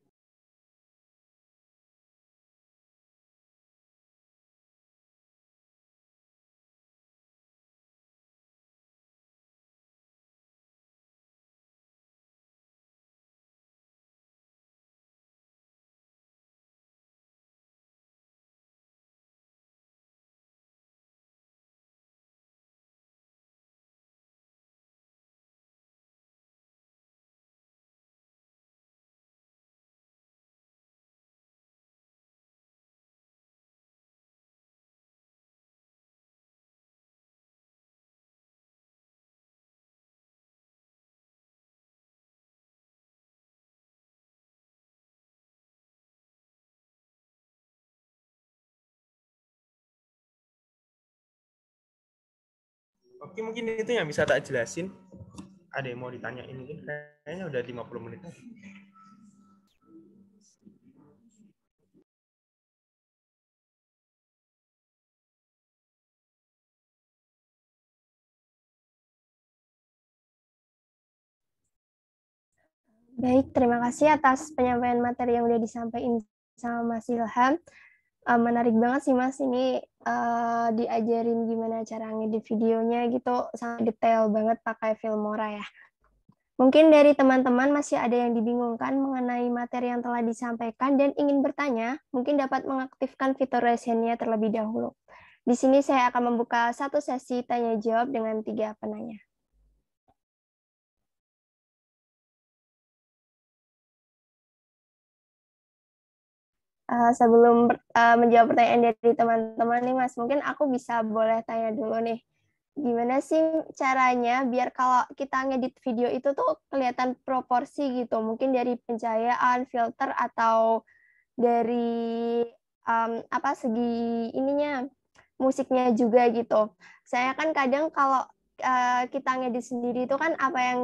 Speaker 4: Oke, mungkin itu yang bisa tak jelasin. Ada yang mau ditanyain mungkin? Kayaknya udah 50 menit.
Speaker 1: Baik, terima kasih atas penyampaian materi yang udah disampaikan sama Mas Ilham. Menarik banget sih Mas, ini diajarin gimana cara ngedit videonya gitu, sangat detail banget pakai Filmora ya. Mungkin dari teman-teman masih ada yang dibingungkan mengenai materi yang telah disampaikan dan ingin bertanya, mungkin dapat mengaktifkan fitur raise hand-nya terlebih dahulu. Di sini saya akan membuka satu sesi tanya-jawab dengan 3 penanya. Sebelum menjawab pertanyaan dari teman-teman nih Mas, mungkin aku bisa boleh tanya dulu nih. Gimana sih caranya biar kalau kita ngedit video itu tuh kelihatan proporsi gitu, mungkin dari pencahayaan, filter, atau dari segi ininya, musiknya juga gitu. Saya kan kadang kalau kita ngedit sendiri itu kan apa yang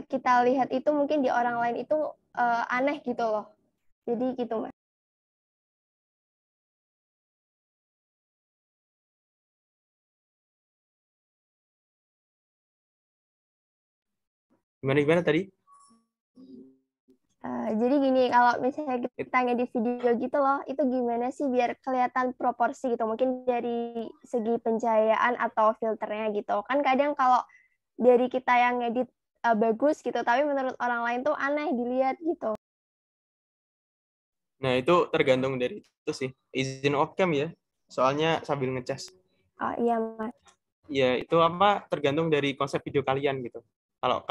Speaker 1: kita lihat itu mungkin di orang lain itu aneh gitu loh. Jadi gitu Mas.
Speaker 4: Gimana tadi?
Speaker 1: Jadi gini, kalau misalnya kita ngedit video gitu loh, itu gimana sih biar kelihatan proporsi gitu? Mungkin dari segi pencahayaan atau filternya gitu. Kan kadang kalau dari kita yang ngedit bagus gitu, tapi menurut orang lain tuh aneh dilihat gitu.
Speaker 4: Nah, itu tergantung dari itu sih. Izin off-cam ya. Soalnya sambil ngecas.
Speaker 1: Oh iya, Mas.
Speaker 4: Ya, itu tergantung dari konsep video kalian gitu. Kalau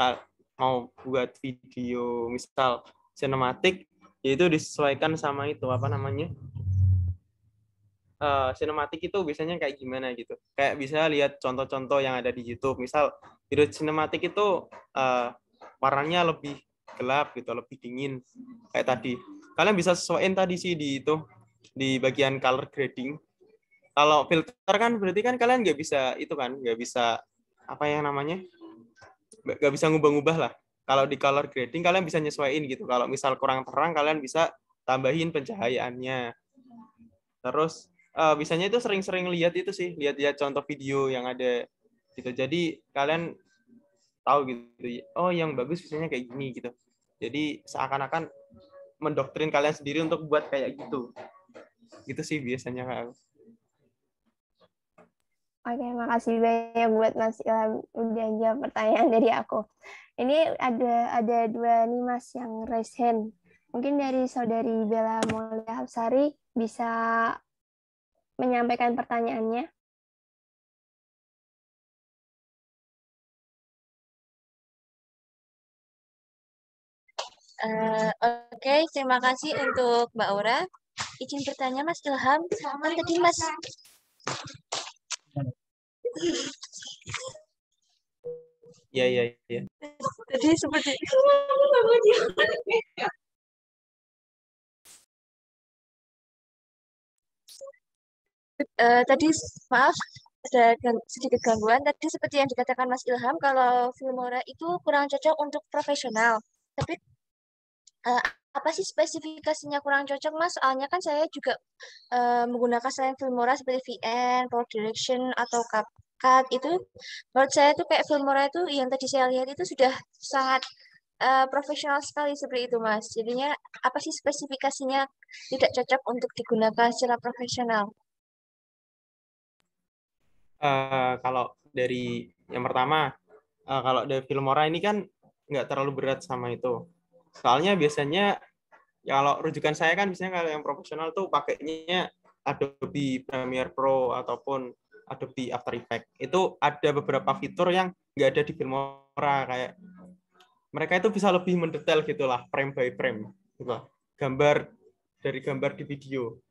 Speaker 4: mau buat video misal sinematik, ya itu disesuaikan sama itu sinematik itu biasanya kayak gimana gitu. Kayak bisa lihat contoh-contoh yang ada di YouTube. Misal video sinematik itu warnanya lebih gelap gitu, lebih dingin kayak tadi. Kalian bisa sesuaiin tadi sih di itu di bagian color grading. Kalau filter kan berarti kan kalian nggak bisa itu kan, nggak bisa apa yang namanya, nggak bisa ngubah-ngubah lah. Kalau di color grading kalian bisa nyesuaiin gitu. Kalau misal kurang terang kalian bisa tambahin pencahayaannya. Terus bisanya itu sering-sering lihat itu sih, lihat-lihat contoh video yang ada gitu. Jadi kalian tahu gitu, oh yang bagus biasanya kayak gini gitu. Jadi seakan-akan mendoktrin kalian sendiri untuk buat kayak gitu. Gitu sih biasanya Kak.
Speaker 1: Oke, makasih banyak buat Mas Ilham udah jawab pertanyaan dari aku. Ini ada dua nih Mas yang raise hand. Mungkin dari saudari Bella Mulia Hapsari bisa menyampaikan pertanyaannya.
Speaker 5: Oke, terima kasih untuk Mbak Aura. Izin bertanya Mas Ilham, kan tadi Mas
Speaker 4: Iya.
Speaker 5: tadi seperti tadi maaf ada sedikit gangguan. Tadi seperti yang dikatakan Mas Ilham kalau Filmora itu kurang cocok untuk profesional. Tapi apa sih spesifikasinya kurang cocok Mas? Soalnya kan saya juga menggunakan selain Filmora seperti VN, Power Direction atau CapCut itu menurut saya tuh kayak Filmora itu yang tadi saya lihat itu sudah sangat profesional sekali seperti itu Mas. Jadinya apa sih spesifikasinya tidak cocok untuk digunakan secara profesional?
Speaker 4: Kalau dari yang pertama, kalau dari Filmora ini kan nggak terlalu berat sama itu. Soalnya biasanya ya kalau rujukan saya kan biasanya kalau yang profesional tuh pakainya Adobe Premiere Pro ataupun Adobe After Effects. Itu ada beberapa fitur yang nggak ada di Filmora, kayak mereka itu bisa lebih mendetail gitulah, frame by frame gitu. Gambar dari gambar di video.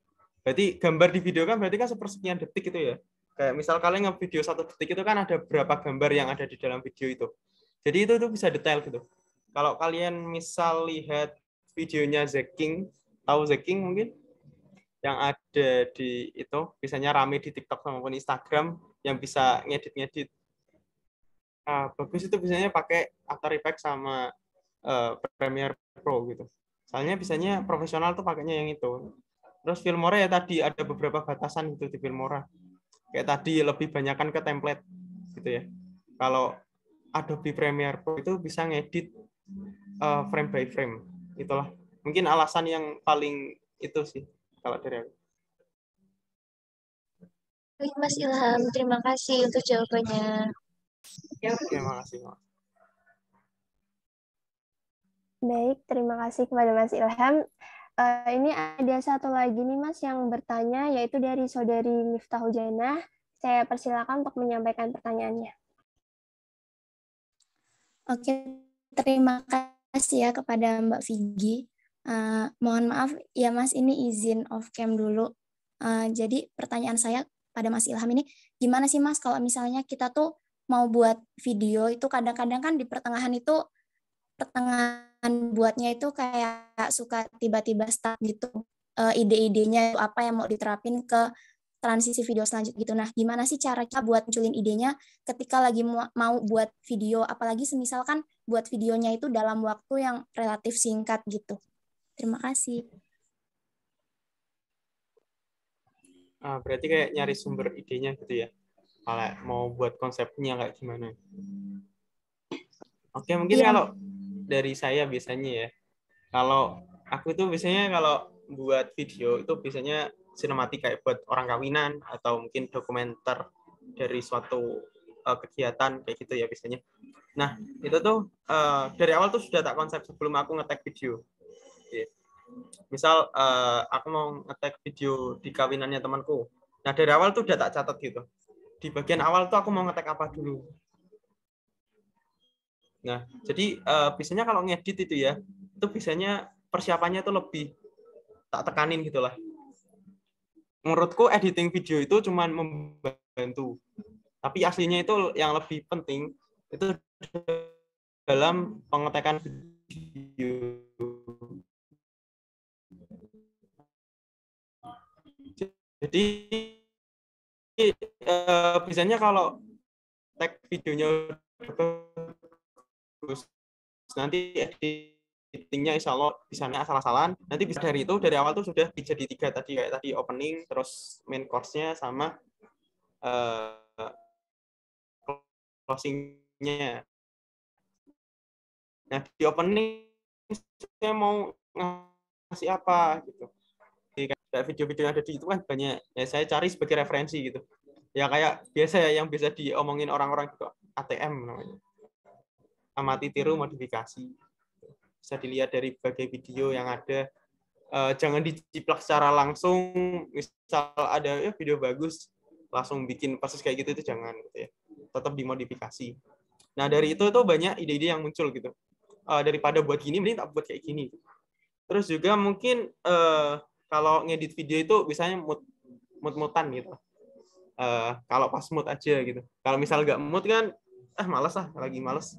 Speaker 4: Berarti gambar di video kan berarti kan sepersekian detik itu ya. Kayak misal kalian nge-video 1 detik itu kan ada berapa gambar yang ada di dalam video itu. Jadi itu bisa detail gitu. Kalau kalian misal lihat videonya Zeking, tahu Zeking mungkin? Yang ada di itu, biasanya rame di TikTok maupun Instagram, yang bisa ngedit-ngedit. Bagus itu biasanya pakai After Effects sama Premiere Pro gitu. Soalnya biasanya profesional tuh pakainya yang itu. Terus Filmora ya tadi ada beberapa batasan gitu di Filmora. Kayak tadi lebih banyakkan ke template gitu ya. Kalau Adobe Premiere Pro itu bisa ngedit frame by frame. Itulah mungkin alasan yang paling itu sih kalau dari aku.
Speaker 5: Baik, Mas Ilham, terima kasih untuk jawabannya.
Speaker 4: Terima kasih.
Speaker 1: Baik, terima kasih kepada Mas Ilham. Ini ada satu lagi nih Mas yang bertanya, yaitu dari saudari Miftahul Janah. Saya persilakan untuk menyampaikan pertanyaannya.
Speaker 6: Oke, terima kasih ya kepada Mbak Vigi. Mohon maaf ya Mas, ini izin off cam dulu. Jadi pertanyaan saya pada Mas Ilham ini, gimana sih Mas kalau misalnya kita tuh mau buat video itu kadang-kadang kan di pertengahan buatnya itu kayak suka tiba-tiba stuck gitu, ide-idenya apa yang mau diterapin ke transisi video selanjutnya gitu. Nah, gimana sih cara kita buat munculin idenya ketika lagi mau buat video, apalagi semisal kan buat videonya itu dalam waktu yang relatif singkat gitu. Terima kasih.
Speaker 4: Berarti kayak nyari sumber idenya gitu ya. Kalau mau buat konsepnya kayak gimana. Oke, mungkin kalau dari saya biasanya ya, kalau aku tuh biasanya kalau buat video itu biasanya sinematik kayak buat orang kawinan atau mungkin dokumenter dari suatu kegiatan kayak gitu ya biasanya. Nah, itu tuh dari awal tuh sudah tak konsep sebelum aku nge-tag video. Misal aku mau nge-tag video di kawinannya temanku. Nah, dari awal tuh udah tak catat gitu. Di bagian awal tuh aku mau nge-tag apa dulu. Nah, jadi biasanya kalau ngedit itu ya, itu biasanya persiapannya tuh lebih tak tekanin gitulah. Menurutku editing video itu cuma membantu. Tapi aslinya itu yang lebih penting itu dalam pengetekan video. Jadi biasanya kalau tag videonya bagus, nanti editingnya insya Allah bisa asal-asalan. Nanti bisa dari itu, dari awal tuh sudah jadi 3 tadi, kayak tadi opening, terus main course-nya, sama closing-nya. Nah, di opening saya mau ngasih apa gitu. Kayak video-video yang ada di itu kan banyak. Ya saya cari sebagai referensi gitu. Ya kayak biasa ya, yang bisa diomongin orang-orang gitu, ATM namanya. Amati, tiru, modifikasi. Bisa dilihat dari berbagai video yang ada. Jangan diciplak secara langsung. Misal ada ya video bagus, langsung bikin persis kayak gitu, itu jangan gitu ya. Tetap dimodifikasi. Nah, dari itu tuh banyak ide-ide yang muncul gitu. Daripada buat gini, mending tak buat kayak gini. Terus juga mungkin kalau ngedit video itu biasanya mood-moodan gitu. Kalau pas mood aja gitu. Kalau misal nggak mood kan, malas lah, lagi malas.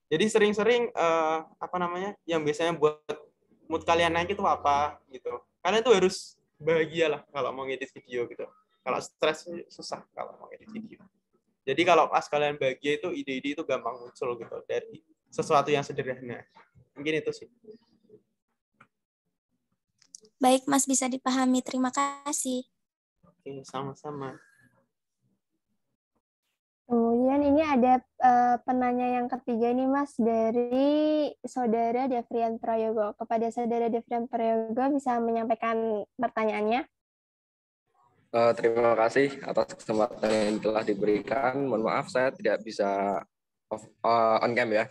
Speaker 4: Jadi sering-sering apa namanya, yang biasanya buat mood kalian naik itu apa gitu. Kalian tuh harus bahagia lah kalau mau ngedit video gitu. Kalau stres susah kalau mau ngedit video. Jadi kalau pas kalian bahagia itu ide-ide itu gampang muncul gitu dari sesuatu yang sederhana. Mungkin itu sih.
Speaker 6: Baik, Mas, bisa dipahami. Terima kasih.
Speaker 4: Oke, sama-sama.
Speaker 1: Kemudian ini ada penanya yang ketiga nih, Mas, dari Saudara Devrian Prayogo. Kepada Saudara Devrian Prayogo, bisa menyampaikan pertanyaannya?
Speaker 7: Terima kasih atas kesempatan yang telah diberikan. Mohon maaf saya tidak bisa on cam ya.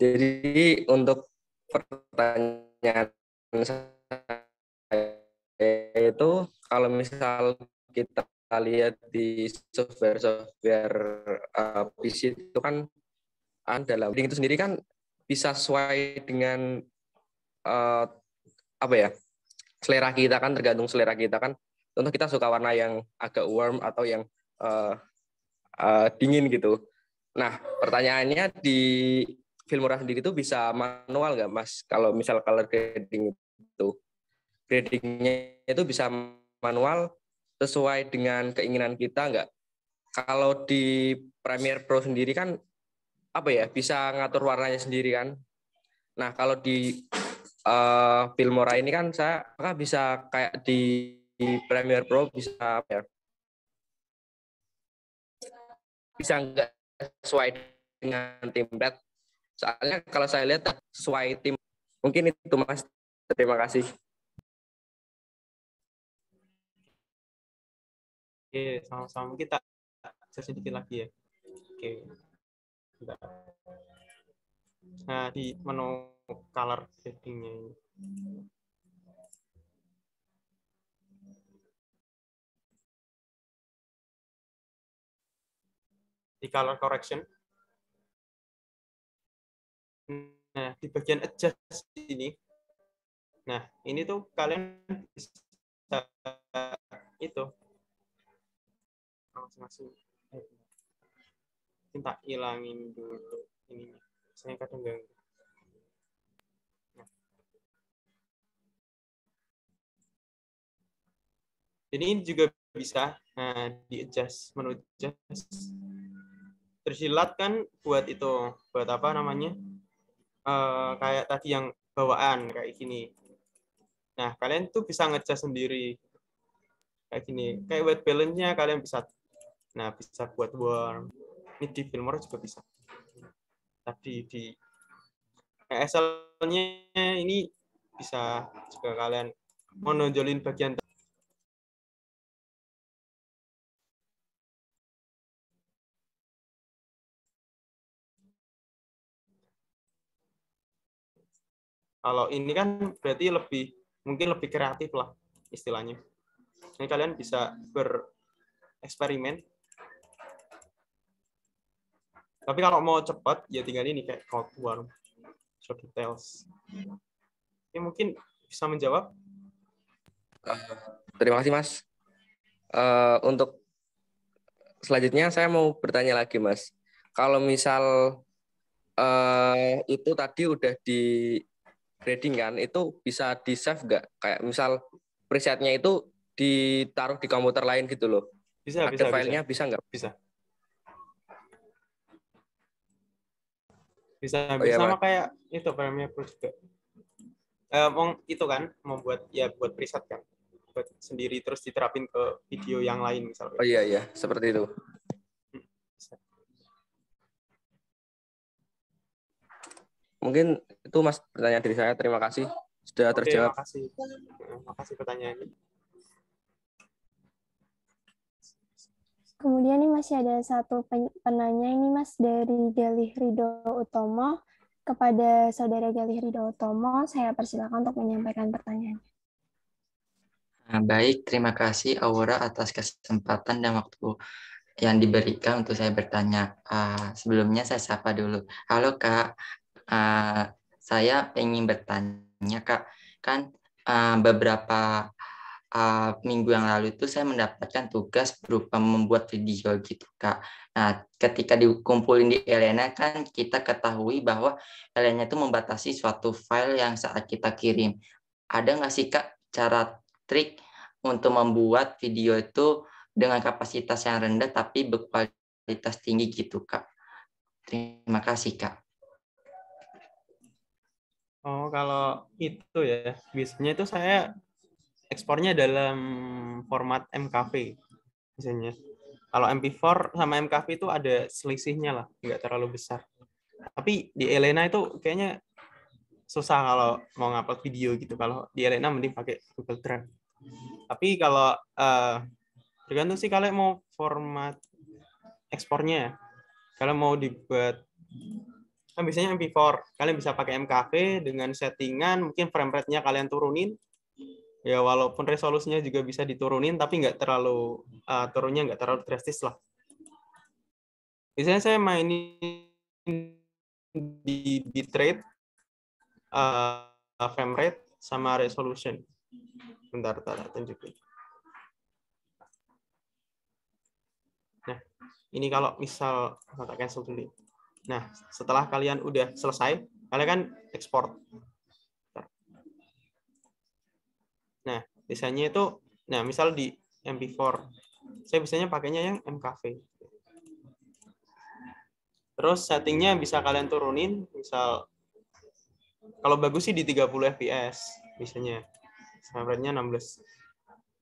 Speaker 7: Jadi untuk pertanyaan saya itu, kalau misal kita lihat di software PC itu kan dalam coding itu sendiri kan bisa sesuai dengan apa ya, selera kita kan, tergantung selera kita kan. Contoh kita suka warna yang agak warm atau yang dingin gitu. Nah, pertanyaannya di Filmora sendiri itu bisa manual nggak, Mas? Kalau misal color grading itu, gradingnya itu bisa manual sesuai dengan keinginan kita nggak? Kalau di Premiere Pro sendiri kan apa ya, bisa ngatur warnanya sendiri kan? Nah, kalau di Filmora ini kan saya apakah bisa kayak di Premiere Pro bisa apa ya? Bisa nggak sesuai dengan template? Soalnya kalau saya lihat sesuai tim. Mungkin itu, Mas. Terima kasih.
Speaker 4: Oke, sama-sama. Kita sedikit lagi ya. Oke. Nah, di menu color grading-nya ini. Di color correction. Nah, di bagian adjust ini. Nah, ini tuh kalian bisa itu masing-masing. Kita hilangin dulu ini. Saya kadang ganggu. Nah. Ini juga bisa di adjust, menu adjust. Tersilat kan buat itu, buat apa namanya? Kayak tadi yang bawaan kayak gini. Nah, kalian tuh bisa nge-adjust sendiri. Kayak gini. Kayak white balance-nya kalian bisa. Nah, bisa buat warm. Ini di Filmora juga bisa. Tadi di ESL-nya ini bisa juga kalian mau nonjolin bagian kalau ini kan berarti mungkin lebih kreatif lah istilahnya. Ini kalian bisa bereksperimen. Tapi kalau mau cepat ya tinggal ini kayak code warm, show details. Ini mungkin bisa menjawab.
Speaker 7: Terima kasih, Mas. Untuk selanjutnya saya mau bertanya lagi, Mas. Kalau misal itu tadi udah di grading kan, itu bisa di save nggak? Kayak misal presetnya itu ditaruh di komputer lain gitu loh.
Speaker 4: Bisa,
Speaker 7: Ada filenya bisa nggak?
Speaker 4: Bisa. Bisa
Speaker 7: Oh ya,
Speaker 4: sama
Speaker 7: Mas.
Speaker 4: kayak itu Premiere Pro juga. Itu kan mau buat preset kan. Buat sendiri terus diterapin ke video yang lain misalnya.
Speaker 7: Oh iya, seperti itu.
Speaker 4: Bisa.
Speaker 7: Mungkin itu Mas pertanyaan dari saya. Terima kasih sudah
Speaker 4: Oke,
Speaker 7: terjawab.
Speaker 4: makasih pertanyaannya.
Speaker 1: Kemudian nih masih ada satu penanya ini Mas dari Galih Ridho Utomo. Kepada Saudara Galih Ridho Utomo, saya persilakan untuk menyampaikan pertanyaan.
Speaker 8: Nah, baik, terima kasih Aura atas kesempatan dan waktu yang diberikan untuk saya bertanya. Sebelumnya saya sapa dulu. Halo Kak, saya ingin bertanya Kak, kan beberapa minggu yang lalu itu saya mendapatkan tugas berupa membuat video gitu Kak. Nah, ketika dikumpulin di Elena kan kita ketahui bahwa Elena itu membatasi suatu file yang saat kita kirim. Ada nggak sih Kak cara trik untuk membuat video itu dengan kapasitas yang rendah tapi berkualitas tinggi gitu Kak? Terima kasih Kak.
Speaker 4: Oh, kalau itu ya, biasanya itu saya ekspornya dalam format MKV biasanya. Kalau MP4 sama MKV itu ada selisihnya lah, nggak terlalu besar. Tapi di Elena itu kayaknya susah kalau mau ngupload video gitu. Kalau di Elena mending pakai Google Drive. Tapi kalau tergantung sih kalian mau format ekspornya ya. Kalau mau dibuat kan biasanya MP4, kalian bisa pakai MKV dengan settingan mungkin frame rate-nya kalian turunin. Ya walaupun resolusinya juga bisa diturunin, tapi nggak terlalu turunnya nggak terlalu drastis lah. Biasanya saya mainin di bitrate, frame rate, sama resolution. Bentar, tunjukin. Nah, ini kalau misal tak cancel dulu. Nah, setelah kalian udah selesai, kalian kan ekspor. Nah, biasanya itu, nah misal di MP4, saya biasanya pakainya yang MKV. Terus settingnya bisa kalian turunin, misal kalau bagus sih di 30 fps biasanya. Frame rate-nya 16.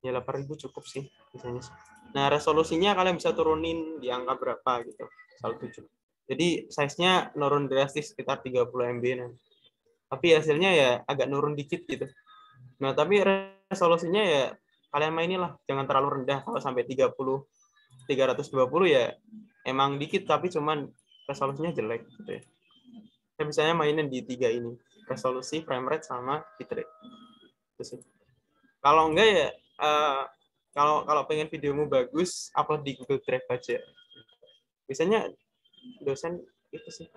Speaker 4: Ya 8.000 cukup sih biasanya. Nah, resolusinya kalian bisa turunin di angka berapa gitu. Misal 7. Jadi size-nya nurun drastis sekitar 30 MB. Tapi hasilnya ya agak nurun dikit gitu. Nah, tapi resolusinya ya kalian mainilah, jangan terlalu rendah. Kalau sampai 30, 320 ya emang dikit, tapi cuman resolusinya jelek gitu ya. Saya biasanya mainin di 3 ini, resolusi, frame rate, sama bitrate. Kalau enggak ya, kalau pengen videomu bagus, upload di Google Drive aja. Biasanya dosen itu sih,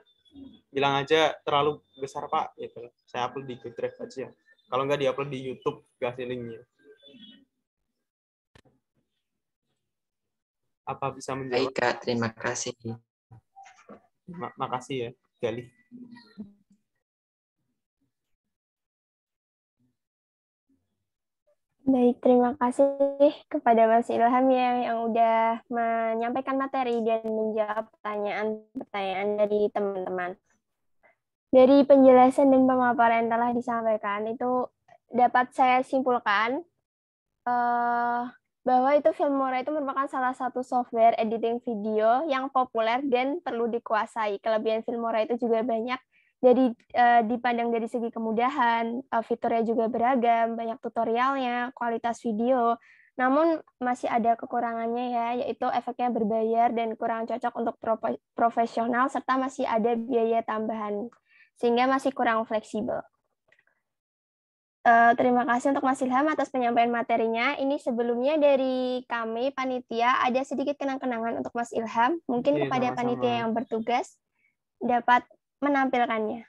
Speaker 4: bilang aja terlalu besar Pak, gitu. Saya upload di Google Drive aja. Kalau enggak diupload di YouTube, kasih linknya. Apa bisa menjawab?
Speaker 8: Baik Kak, terima kasih.
Speaker 4: Makasih ya, Gali.
Speaker 1: Baik, terima kasih kepada Mas Ilham yang udah menyampaikan materi dan menjawab pertanyaan-pertanyaan dari teman-teman. Dari penjelasan dan pemaparan yang telah disampaikan, itu dapat saya simpulkan bahwa itu Filmora itu merupakan salah satu software editing video yang populer dan perlu dikuasai. Kelebihan Filmora itu juga banyak, jadi dipandang dari segi kemudahan, fiturnya juga beragam, banyak tutorialnya, kualitas video. Namun masih ada kekurangannya ya, yaitu efeknya berbayar dan kurang cocok untuk profesional, serta masih ada biaya tambahan, sehingga masih kurang fleksibel. Terima kasih untuk Mas Ilham atas penyampaian materinya. Ini sebelumnya dari kami, panitia, ada sedikit kenang-kenangan untuk Mas Ilham. Mungkin
Speaker 4: Oke,
Speaker 1: kepada
Speaker 4: sama-sama.
Speaker 1: panitia yang bertugas dapat menampilkannya.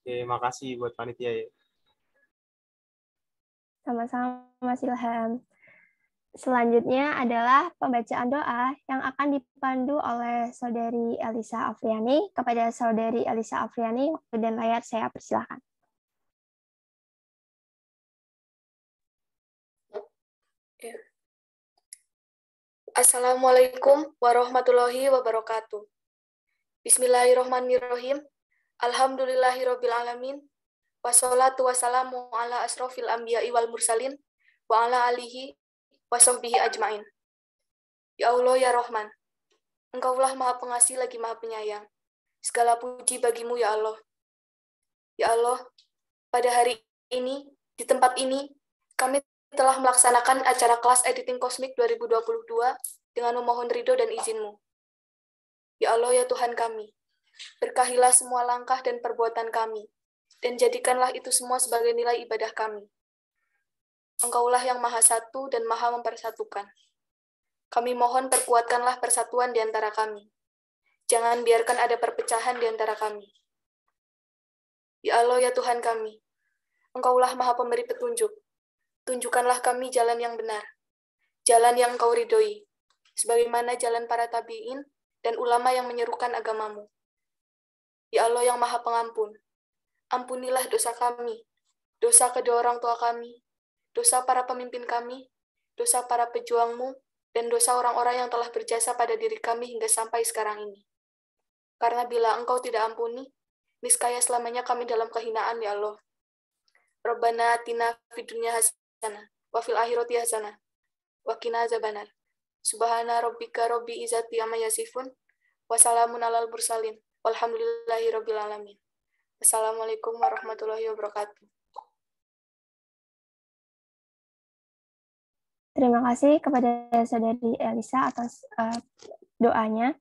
Speaker 4: Oke, makasih buat panitia ya.
Speaker 1: Sama-sama Mas Ilham. Selanjutnya adalah pembacaan doa yang akan dipandu oleh Saudari Elisa Afriani. Kepada Saudari Elisa Afriani, waktu dan layar saya persilakan.
Speaker 9: Assalamualaikum warahmatullahi wabarakatuh. Bismillahirrahmanirrahim. Alhamdulillahirrabbilalamin. Wassalatu wassalamu ala asrofil anbiya'i wal mursalin wa ala alihi wa sahbihi ajmain. Ya Allah ya Rahman, Engkaulah Maha Pengasih lagi Maha Penyayang. Segala puji bagimu ya Allah. Ya Allah, pada hari ini, di tempat ini, kami telah melaksanakan acara kelas editing kosmik 2022 dengan memohon ridho dan izin-Mu. Ya Allah ya Tuhan kami, berkahilah semua langkah dan perbuatan kami, dan jadikanlah itu semua sebagai nilai ibadah kami. Engkaulah yang Maha Satu dan Maha Mempersatukan. Kami mohon perkuatkanlah persatuan di antara kami. Jangan biarkan ada perpecahan di antara kami. Ya Allah ya Tuhan kami, Engkaulah Maha Pemberi petunjuk. Tunjukkanlah kami jalan yang benar, jalan yang Engkau ridhoi, sebagaimana jalan para tabi'in dan ulama yang menyerukan agamamu. Ya Allah yang Maha Pengampun, ampunilah dosa kami, dosa kedua orang tua kami, dosa para pemimpin kami, dosa para pejuang-Mu, dan dosa orang-orang yang telah berjasa pada diri kami hingga sampai sekarang ini. Karena bila Engkau tidak ampuni, niscaya selamanya kami dalam kehinaan, ya Allah. Rabbana atina fid dunya hasanah, wa fil akhirati hasanah, wa qina azabannar. Subhana rabbika rabbil izzati amma yasifun, wa salamun alal mursalin, walhamdulillahi rabbil alamin. Assalamualaikum warahmatullahi wabarakatuh.
Speaker 1: Terima kasih kepada Saudari Elisa atas doanya.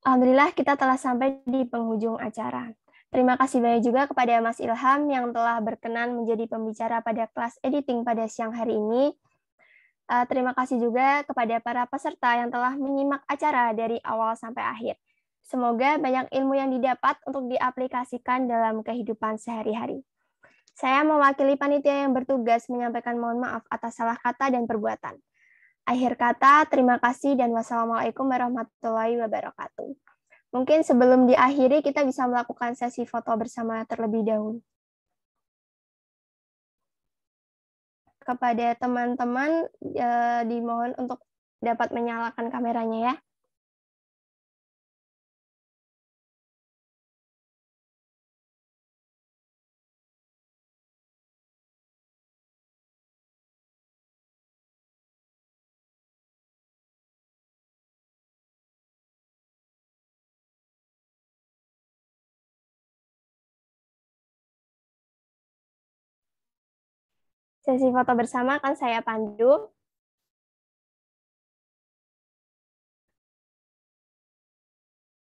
Speaker 1: Alhamdulillah kita telah sampai di penghujung acara. Terima kasih banyak juga kepada Mas Ilham yang telah berkenan menjadi pembicara pada kelas editing pada siang hari ini. Terima kasih juga kepada para peserta yang telah menyimak acara dari awal sampai akhir. Semoga banyak ilmu yang didapat untuk diaplikasikan dalam kehidupan sehari-hari. Saya mewakili panitia yang bertugas menyampaikan mohon maaf atas salah kata dan perbuatan. Akhir kata, terima kasih dan wassalamualaikum warahmatullahi wabarakatuh. Mungkin sebelum diakhiri, kita bisa melakukan sesi foto bersama terlebih dahulu. Kepada teman-teman, dimohon untuk dapat menyalakan kameranya ya. Sesi foto bersama akan saya pandu.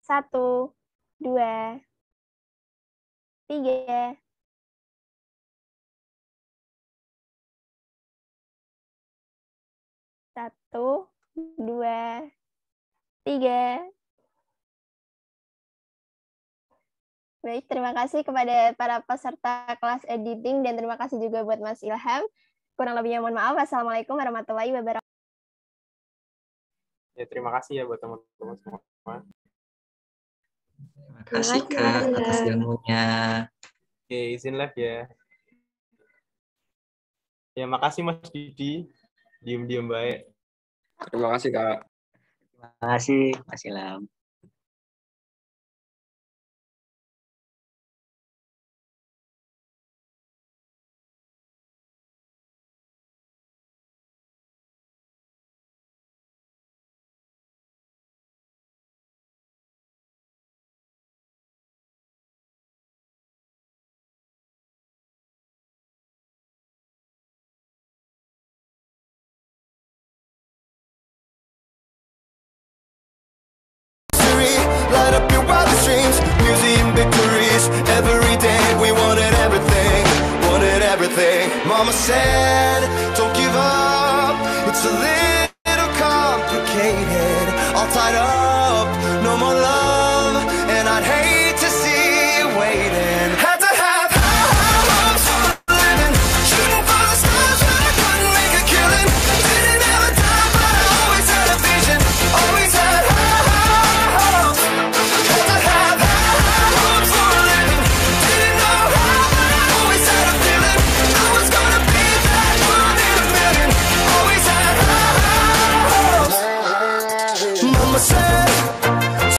Speaker 1: Satu, dua, tiga. Satu, dua, tiga. Baik, terima kasih kepada para peserta kelas editing dan terima kasih juga buat Mas Ilham. Kurang lebihnya mohon maaf. Wassalamualaikum warahmatullahi wabarakatuh.
Speaker 4: Ya, terima kasih ya buat teman-teman semua.
Speaker 8: Terima kasih Kak atas ilmunya.
Speaker 4: Oke, izin live ya. Ya, makasih Mas Didi. Diem-diem baik.
Speaker 7: Terima kasih Kak.
Speaker 10: Terima kasih Mas Ilham.
Speaker 11: Light up your wildest dreams, museum victories. Every day we wanted everything, wanted everything. Mama said, don't give up, it's a little complicated, all tied up